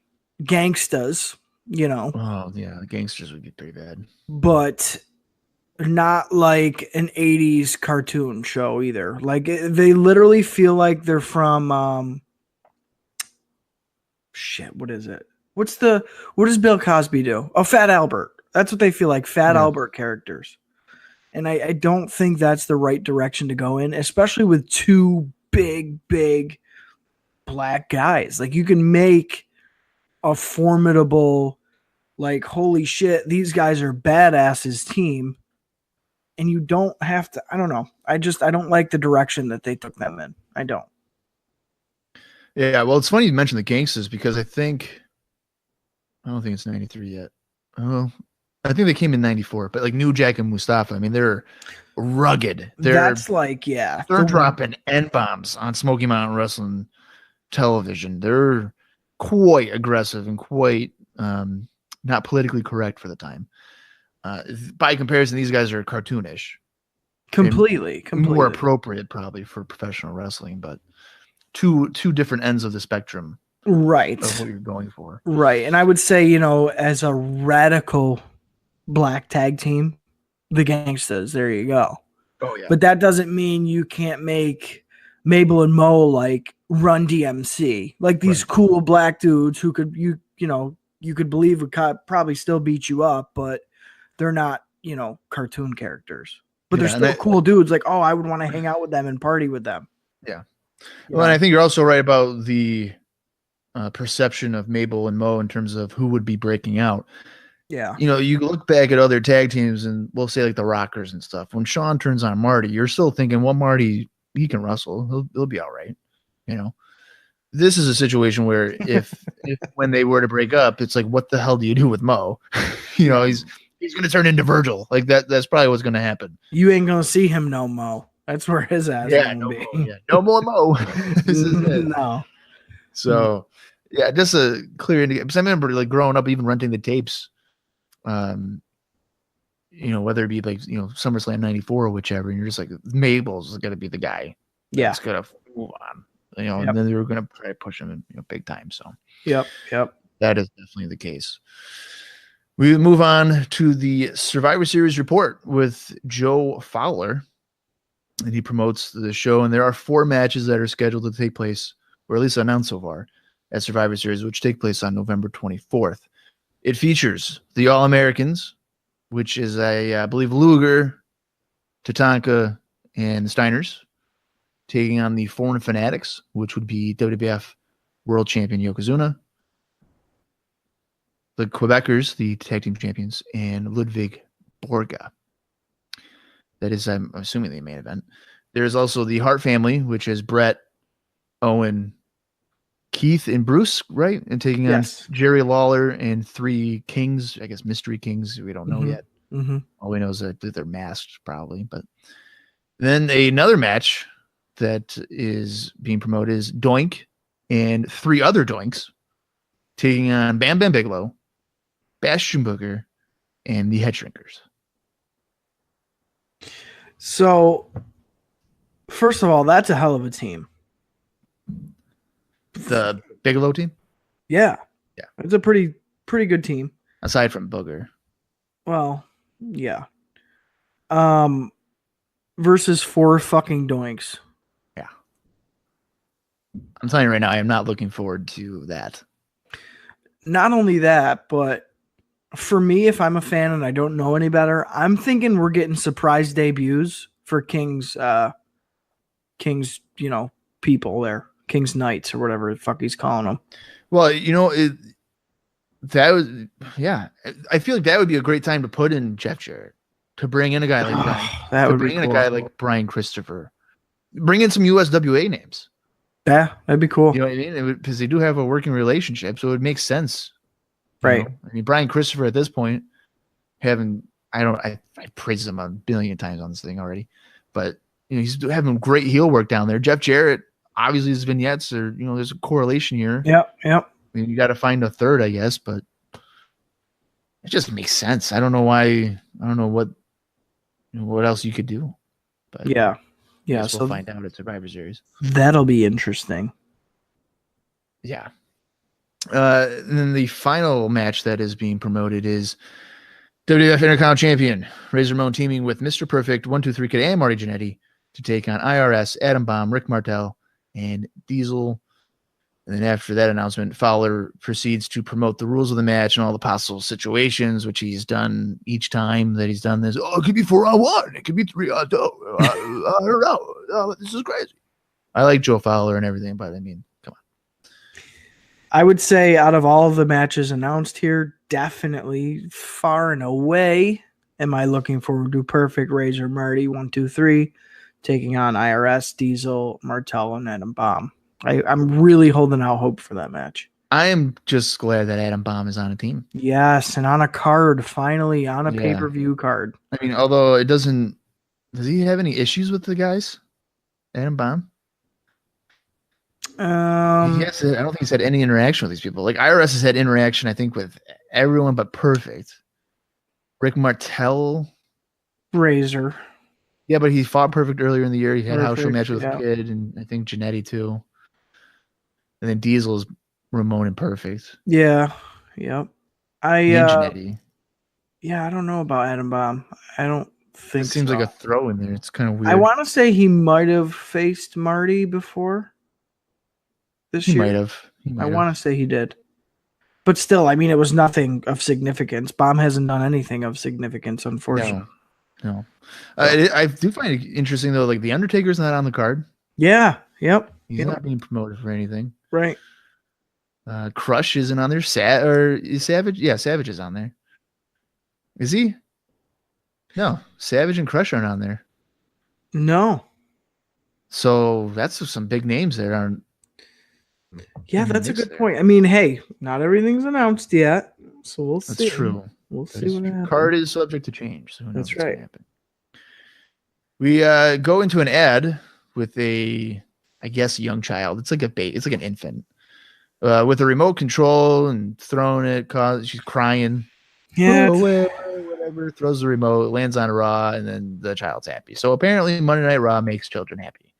gangstas, Oh yeah, the gangsters would be pretty bad. but not like an 80s cartoon show either. Like they literally feel like they're from what is it? What does Bill Cosby do? Oh, Fat Albert. That's what they feel like, Fat Albert characters. And I don't think that's the right direction to go in, especially with two big black guys. Like you can make a formidable, like, holy shit, these guys are badasses team. And you don't have to, I don't know. I don't like the direction that they took them in. I don't. Yeah, well, it's funny you mentioned the gangsters because I don't think it's 93 yet. Oh, I think they came in 94, but like New Jack and Mustafa, I mean, they're rugged. That's like, yeah. They're dropping N-bombs on Smoky Mountain Wrestling television. They're quite aggressive and quite not politically correct for the time. By comparison, these guys are cartoonish. Completely. More appropriate probably for professional wrestling, but two different ends of the spectrum. Right. Of what you're going for. Right. And I would say, as a radical black tag team, the Gangstas, there you go. Oh yeah. But that doesn't mean you can't make Mabel and Mo like Run DMC, like these cool black dudes who could you could believe would probably still beat you up, but they're not cartoon characters. But they're still cool dudes. Like, oh, I would want to hang out with them and party with them. Yeah. Well, and I think you're also right about the perception of Mabel and Mo in terms of who would be breaking out. Yeah. You look back at other tag teams and we'll say like the Rockers and stuff. When Sean turns on Marty, you're still thinking, well, Marty, he can wrestle. He'll be all right. This is a situation where if when they were to break up, it's like, what the hell do you do with Mo? He's going to turn into Virgil. Like that's probably what's going to happen. You ain't going to see him no Mo. That's where his ass is going to be. No more Mo. This is it. No. So, yeah, just a clear indication. Because I remember like growing up, even renting the tapes, whether it be like, SummerSlam 94 or whichever, and you're just like, Mabel's going to be the guy. Yeah. That's going to move on. And then they were going to try to push him in, big time. So, yep. That is definitely the case. We move on to the Survivor Series report with Joe Fowler, and he promotes the show. And there are 4 matches that are scheduled to take place, or at least announced so far, at Survivor Series, which take place on November 24th. It features the All-Americans, which is I believe Luger, Tatanka, and the Steiners, taking on the Foreign Fanatics, which would be WWF World Champion Yokozuna, the Quebecers, the tag team champions, and Ludwig Borga. That is, I'm assuming, the main event. There's also the Hart family, which is Brett, Owen, Keith, and Bruce, right? And taking on Jerry Lawler and 3 kings, I guess mystery kings. We don't know yet. Mm-hmm. All we know is that they're masked, probably. But then another match that is being promoted is Doink and 3 other Doinks taking on Bam Bam Bigelow, Bastion Booger, and the Head Shrinkers. So, first of all, that's a hell of a team. The Bigelow team? Yeah. It's a pretty good team. Aside from Booger. Well, yeah. Versus 4 fucking Doinks. Yeah. I'm telling you right now, I am not looking forward to that. Not only that, but for me, if I'm a fan and I don't know any better, I'm thinking we're getting surprise debuts for King's people there. King's Knights or whatever the fuck he's calling them. Well, I feel like that would be a great time to put in Jeff Jarrett, to bring in a guy like Brian. That to would bring be in cool. a guy like Brian Christopher. Bring in some USWA names. Yeah, that'd be cool. You know what I mean? Because they do have a working relationship, so it would make sense. Right. I mean, Brian Christopher at this point, I praised him a billion times on this thing already, but he's having great heel work down there. Jeff Jarrett, obviously his vignettes are, there's a correlation here. Yep. I mean, you got to find a third, I guess, but it just makes sense. I don't know what else you could do, but yeah. So we'll find out at Survivor Series. That'll be interesting. Yeah. And then the final match that is being promoted is WWF Intercontinental Champion Razor Ramon teaming with Mr. Perfect, 1-2-3 Kid, and Marty Jannetty to take on IRS, Adam Bomb, Rick Martel, and Diesel. And then after that announcement, Fowler proceeds to promote the rules of the match and all the possible situations, which he's done each time that he's done this. Oh, it could be 4-on-1. It could be 3-on-2. I don't know. Oh, this is crazy. I like Joe Fowler and everything, but I mean, come on. I would say out of all of the matches announced here, definitely far and away am I looking forward to Perfect, Razor, Marty, 1-2-3, taking on IRS, Diesel, Martel, and Adam Bomb. I'm really holding out hope for that match. I am just glad that Adam Bomb is on a team. Yes, and on a card, finally, on a pay-per-view card. I mean, although it doesn't... Does he have any issues with the guys? Adam Bomb? I don't think he's had any interaction with these people. Like, IRS has had interaction, I think, with everyone but Perfect. Rick Martel. Razor. Yeah, but he fought Perfect earlier in the year. He had a house show match with Kid, and I think Jannetty too. And then Diesel's Ramon and Perfect. Yeah. Yep. Jannetty. Yeah, I don't know about Adam Bomb. I don't think it seems like a throw in there. It's kind of weird. I want to say he might have faced Marty before this year. He might have. I want to say he did. But still, I mean, it was nothing of significance. Bomb hasn't done anything of significance, unfortunately. No. I do find it interesting, though, like the Undertaker's not on the card. Yeah. Yep. He's not being promoted for anything. Right. Crush isn't on there. Is Savage? Yeah, Savage is on there. Is he? No. Savage and Crush aren't on there. No. So that's some big names there. Aren't? Yeah, that's a good point. I mean, hey, not everything's announced yet, so we'll see. That's true. We'll see what happens. Card is subject to change. So that's right. We go into an ad with a, I guess, young child. It's like it's like an infant with a remote control and throwing it. She's crying. Yeah. Whatever. Throws the remote, lands on a Raw, and then the child's happy. So apparently, Monday Night Raw makes children happy.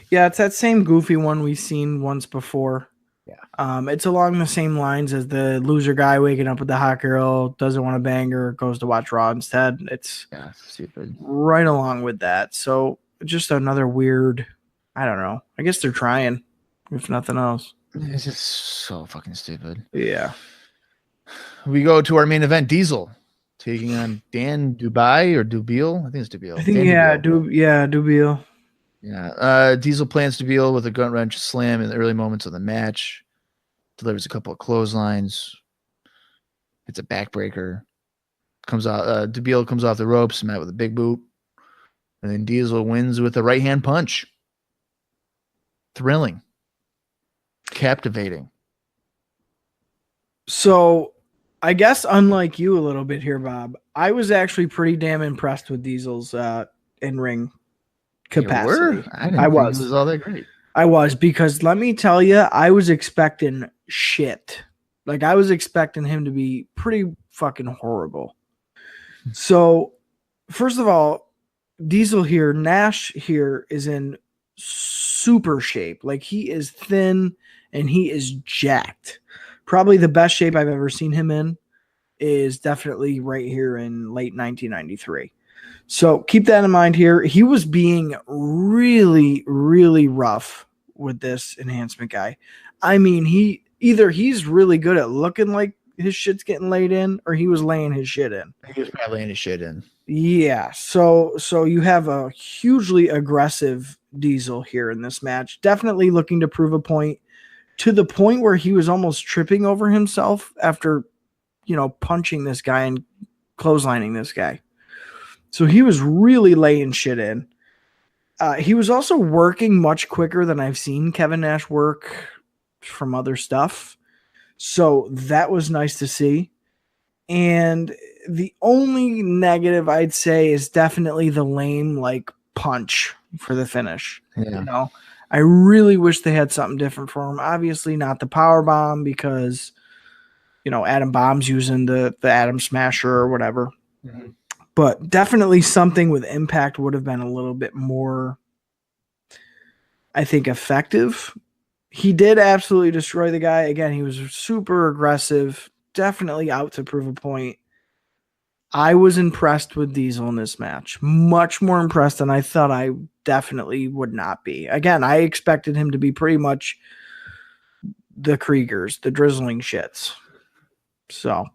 Yeah, it's that same goofy one we've seen once before. Yeah. It's along the same lines as the loser guy waking up with the hot girl, doesn't want to bang her, goes to watch Raw instead. It's stupid. Right along with that. So just another weird, I don't know. I guess they're trying, if nothing else. It's just so fucking stupid. Yeah. We go to our main event, Diesel taking on Dan Dubai or Dubiel. I think it's Dubiel. I think Dubiel. Yeah. Diesel plans Dubiel with a gut wrench slam in the early moments of the match. Delivers a couple of clotheslines. It's a backbreaker. Comes out. Dubiel comes off the ropes, met with a big boot, and then Diesel wins with a right hand punch. Thrilling, captivating. So, I guess unlike you a little bit here, Bob, I was actually pretty damn impressed with Diesel's in-ring capacity. I was. It was all that great. I was, because let me tell you, I was expecting shit. Like, I was expecting him to be pretty fucking horrible. So, first of all, Diesel here, Nash here is in super shape. Like, he is thin and he is jacked. Probably the best shape I've ever seen him in is definitely right here in late 1993. So keep that in mind here. He was being really, really rough with this enhancement guy. I mean, he's really good at looking like his shit's getting laid in, or he was laying his shit in. He was probably laying his shit in. Yeah. So you have a hugely aggressive Diesel here in this match. Definitely looking to prove a point, to the point where he was almost tripping over himself after, punching this guy and clotheslining this guy. So he was really laying shit in. He was also working much quicker than I've seen Kevin Nash work from other stuff. So that was nice to see. And the only negative I'd say is definitely the lame punch for the finish. Yeah. I really wish they had something different for him. Obviously not the power bomb because Adam Bomb's using the Atom Smasher or whatever. Mm-hmm. But definitely something with impact would have been a little bit more, I think, effective. He did absolutely destroy the guy. Again, he was super aggressive, definitely out to prove a point. I was impressed with Diesel in this match. Much more impressed than I thought I definitely would not be. Again, I expected him to be pretty much the Kriegers, the drizzling shits. So.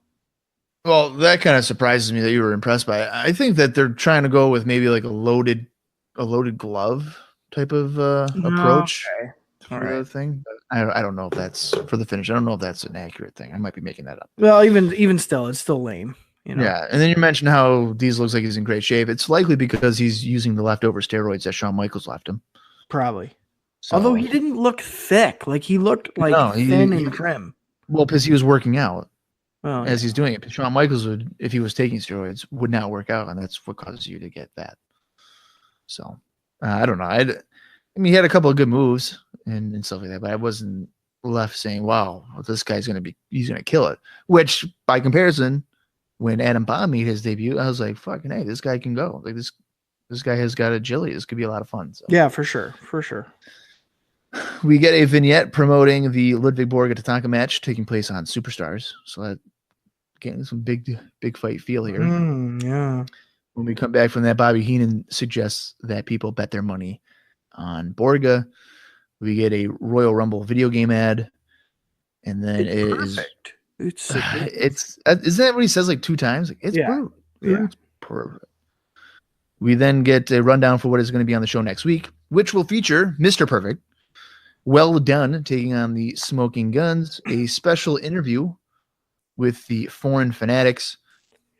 Well, that kind of surprises me that you were impressed by it. I think that they're trying to go with maybe like a loaded glove type of approach. Okay. For the thing. I don't know if that's for the finish. I don't know if that's an accurate thing. I might be making that up. Well, even still, it's still lame. Yeah, and then you mentioned how Diesel looks like he's in great shape. It's likely because he's using the leftover steroids that Shawn Michaels left him. Probably. So, although he didn't look thick. Like he looked thin and trim. Well, because he was working out as he's doing it. Shawn Michaels would, if he was taking steroids, would not work out, and that's what causes you to get that. So I don't know. I mean, he had a couple of good moves and stuff like that, but I wasn't left saying, wow, this guy's he's going to kill it. Which, by comparison, when Adam Bomb made his debut, I was like, fucking hey, this guy can go. Like this guy has got agility. This could be a lot of fun. So. Yeah, for sure. For sure. We get a vignette promoting the Ludwig Borga Tatanka match taking place on Superstars. So that getting some big fight feel here. Yeah. When we come back from that, Bobby Heenan suggests that people bet their money on Borga. We get a Royal Rumble video game ad, and then it's perfect. Isn't that what he says like 2 times? Like, it's perfect. Yeah. It's perfect. We then get a rundown for what is going to be on the show next week, which will feature Mr. Perfect, Well Done taking on the Smoking Guns, a special interview with the Foreign Fanatics.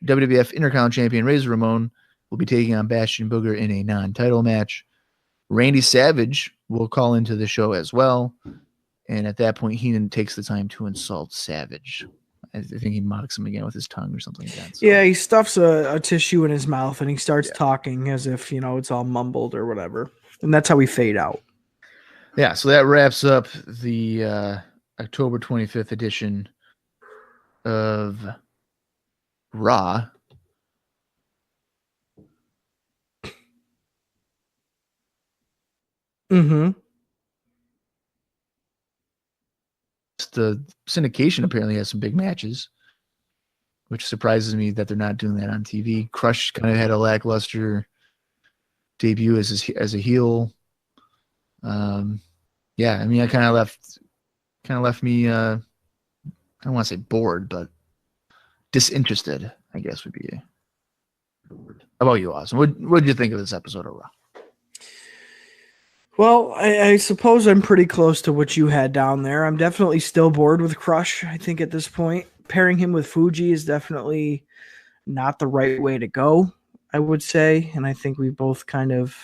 WWF Intercontinental Champion Razor Ramon will be taking on Bastion Booger in a non-title match. Randy Savage will call into the show as well. And at that point, Heenan takes the time to insult Savage. I think he mocks him again with his tongue or something like that. So. Yeah, he stuffs a tissue in his mouth and he starts talking as if, it's all mumbled or whatever. And that's how we fade out. Yeah, so that wraps up the October 25th edition of Raw. Mm-hmm. The syndication apparently has some big matches, which surprises me that they're not doing that on TV. Crush kind of had a lackluster debut as a heel. Yeah, I mean, I kind of left me. I don't want to say bored, but disinterested, I guess would be. How about you, Austin? What did you think of this episode of Raw? Well, I suppose I'm pretty close to what you had down there. I'm definitely still bored with Crush. I think at this point, pairing him with Fuji is definitely not the right way to go, I would say. And I think we both kind of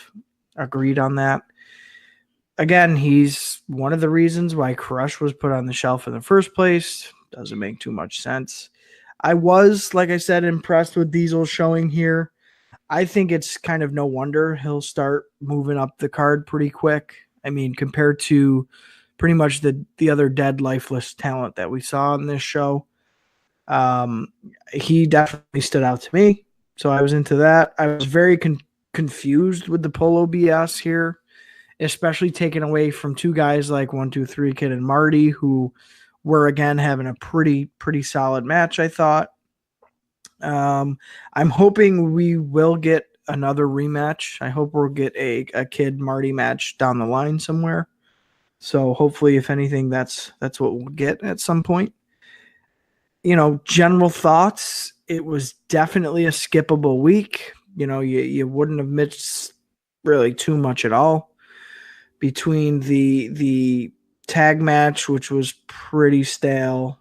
agreed on that. Again, he's one of the reasons why Crush was put on the shelf in the first place. Doesn't make too much sense. I was, like I said, impressed with Diesel's showing here. I think it's kind of no wonder he'll start moving up the card pretty quick. I mean, compared to pretty much the other dead, lifeless talent that we saw in this show, he definitely stood out to me. So I was into that. I was very confused with the Polo BS here, especially taken away from 2 guys like 1-2-3 Kid and Marty, who were again having a pretty solid match, I thought. I'm hoping we will get another rematch. I hope we'll get a Kid Marty match down the line somewhere. So hopefully, if anything, that's what we'll get at some point. General thoughts. It was definitely a skippable week. You wouldn't have missed really too much at all. Between the tag match, which was pretty stale,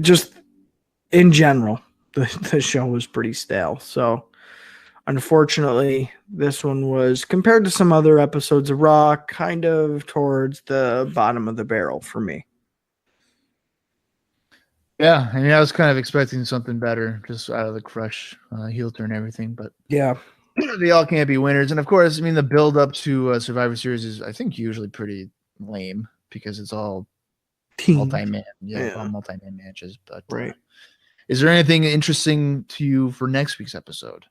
just in general, the show was pretty stale. So unfortunately, this one was, compared to some other episodes of Raw, kind of towards the bottom of the barrel for me. Yeah, I mean, I was kind of expecting something better just out of the Crush heel turn and everything, but Yeah. they all can't be winners. And of course, I mean, the build up to Survivor Series is, I think, usually pretty lame because it's all Team. multi-man, Yeah. all multi-man matches. But Right. is there anything interesting to you for next week's episode?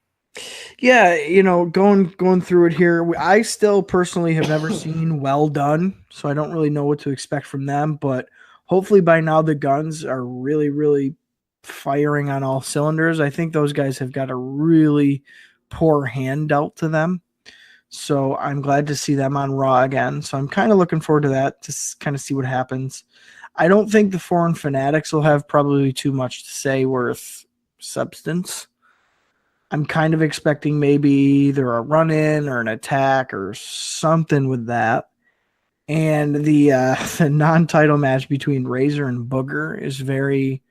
Yeah, you know, going through it here, I still personally have never seen Well Done, so I don't really know what to expect from them, but hopefully by now the Guns are really, really firing on all cylinders. I think those guys have got a really poor hand dealt to them. So I'm glad to see them on Raw again. So I'm kind of looking forward to that, to kind of see what happens. I don't think the Foreign Fanatics will have probably too much to say worth substance. I'm kind of expecting maybe either a run-in or an attack or something with that. And the non-title match between Razor and Booger is very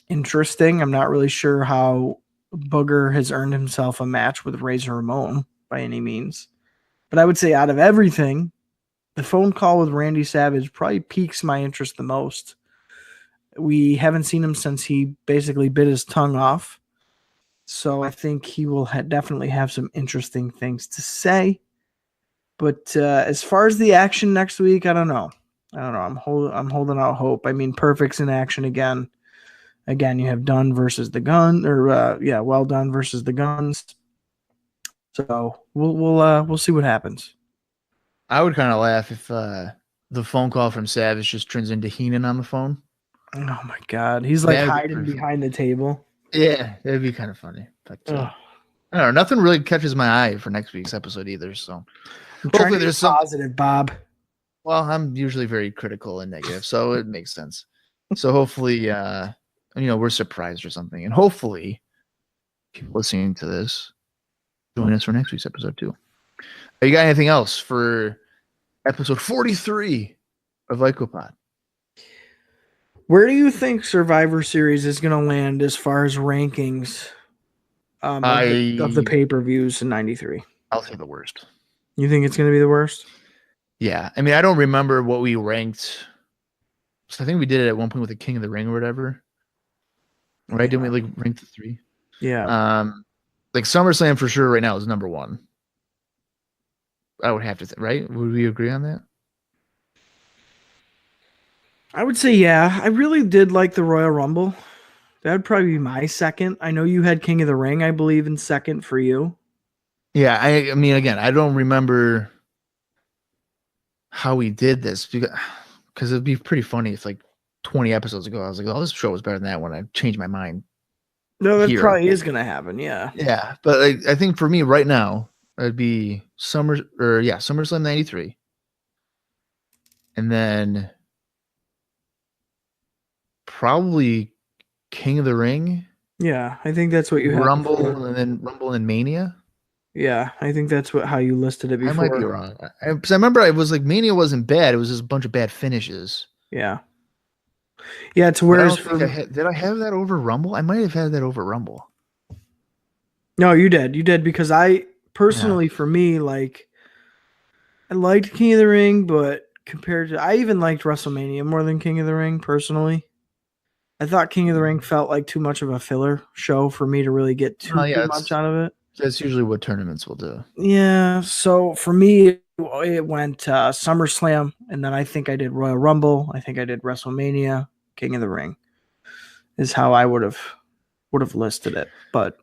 interesting. I'm not really sure how Booger has earned himself a match with Razor Ramon by any means. But I would say out of everything, the phone call with Randy Savage probably piques my interest the most. We haven't seen him since he basically bit his tongue off. So I think he will definitely have some interesting things to say. But as far as the action next week, I don't know. I'm holding out hope. I mean, Perfect's in action again. Again, you have Dunn versus the Gun, or Well Done versus the Guns. So we'll see what happens. I would kind of laugh if the phone call from Savage just turns into Heenan on the phone. Oh my God, he's like hiding behind the table. Yeah, that'd be kind of funny. But I don't know. Nothing really catches my eye for next week's episode either. So hopefully there's some positive, Bob. Well, I'm usually very critical and negative, so it makes sense. So hopefully, we're surprised or something, and hopefully, people listening to this join us for next week's episode too. You got anything else for episode 43 of IcoPod? Where do you think Survivor Series is going to land as far as rankings of the pay-per-views in 93? I'll say the worst. You think it's going to be the worst? Yeah. I mean, I don't remember what we ranked. So I think we did it at one point with the King of the Ring or whatever. Right? Yeah. Didn't we rank the 3? Yeah. SummerSlam for sure right now is number 1. I would have to say, right? Would we agree on that? I would say, yeah. I really did like the Royal Rumble. That would probably be my second. I know you had King of the Ring, I believe, in second for you. Yeah, I mean, again, I don't remember how we did this because it'd be pretty funny if 20 episodes ago I was like, oh, this show was better than that one. I changed my mind. No, that probably is going to happen, yeah. Yeah, but I think for me right now, it'd be SummerSlam 93. And then probably King of the Ring. Yeah, I think that's what you have. Rumble and then Rumble and Mania. Yeah, I think that's how you listed it before. I might be wrong. Because I remember it was Mania wasn't bad. It was just a bunch of bad finishes. Yeah. Yeah, it's whereas did I have that over Rumble? I might have had that over Rumble. No, you did. You did because I personally, for me, I liked King of the Ring, but I even liked WrestleMania more than King of the Ring personally. I thought King of the Ring felt like too much of a filler show for me to really get too much out of it. That's usually what tournaments will do. Yeah, so for me, it went SummerSlam, and then I think I did Royal Rumble. I think I did WrestleMania. King of the Ring is how I would have listed it. But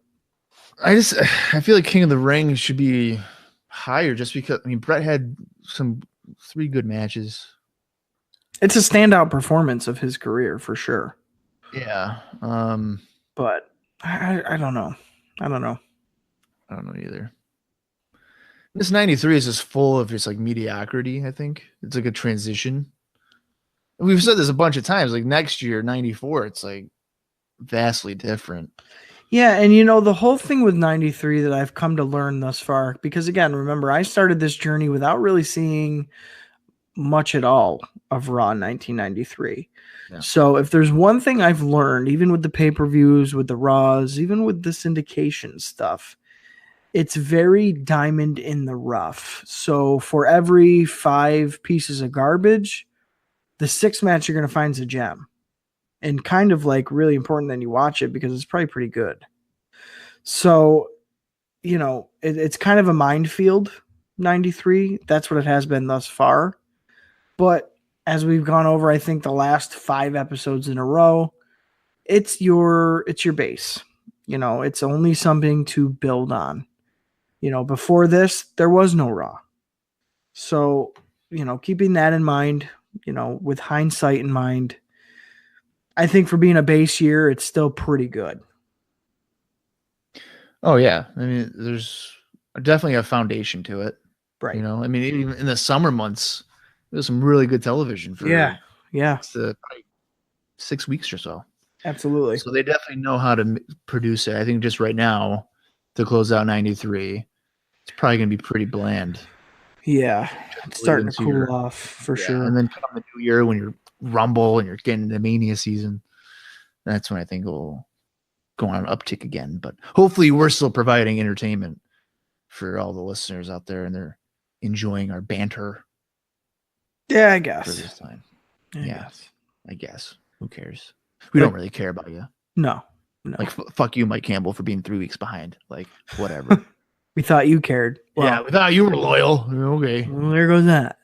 I feel like King of the Ring should be higher just because Brett had 3 good matches. It's a standout performance of his career for sure. Yeah. But I don't know. I don't know either. This 93 is just full of just mediocrity, I think. It's a transition. We've said this a bunch of times. Next year, 94, it's vastly different. Yeah, and the whole thing with 93 that I've come to learn thus far, because again, remember, I started this journey without really seeing much at all of Raw in 1993. Yeah. So if there's one thing I've learned, even with the pay-per-views, with the Raws, even with the syndication stuff, it's very diamond in the rough. So for every 5 pieces of garbage, the 6th match you're going to find is a gem. And kind of like really important that you watch it because it's probably pretty good. So, you know, it's kind of a minefield, 93. That's what it has been thus far. But as we've gone over, I think the last 5 episodes in a row, it's your base. You know, it's only something to build on. You know, before this, there was no Raw. So, you know, keeping that in mind, you know, with hindsight in mind, I think for being a base year, it's still pretty good. Oh yeah, I mean, there's definitely a foundation to it, Right. You know, I mean, even in the summer months, there's some really good television for probably 6 weeks or so. Absolutely. So they definitely know how to produce it. I think just right now, to close out 93, it's probably going to be pretty bland. Yeah, it's starting to cool off for sure. And then come the new year when you're Rumble and you're getting the Mania season, that's when I think it'll go on an uptick again. But hopefully we're still providing entertainment for all the listeners out there and they're enjoying our banter. Yeah, I For guess. this time. I guess. Who cares? We don't really care about you. No. Like, fuck you, Mike Campbell, for being 3 weeks behind. Like, whatever. We thought you cared. Well, yeah, we thought you were loyal. Okay. Well, there goes that.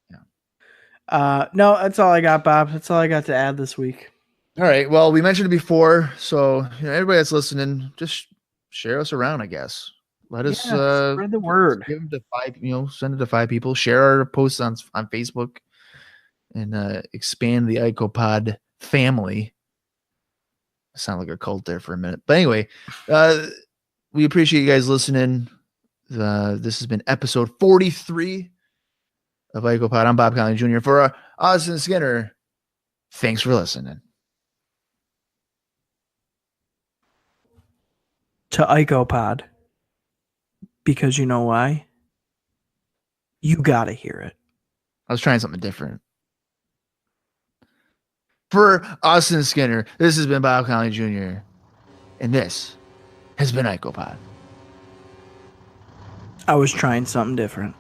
Yeah. No, that's all I got, Bob. That's all I got to add this week. All right. Well, we mentioned it before, so everybody that's listening, just share us around, I guess. Let us spread the word. Give them to 5, send it to 5 people. Share our posts on Facebook and expand the IcoPod family. I sound like a cult there for a minute. But anyway, we appreciate you guys listening. This has been episode 43 of IcoPod. I'm Bob Conley Jr. For Austin Skinner. Thanks for listening. To IcoPod. Because you know why? You gotta hear it. I was trying something different. For Austin Skinner, this has been Bob Conley Jr. And this has been IcoPod. I was trying something different.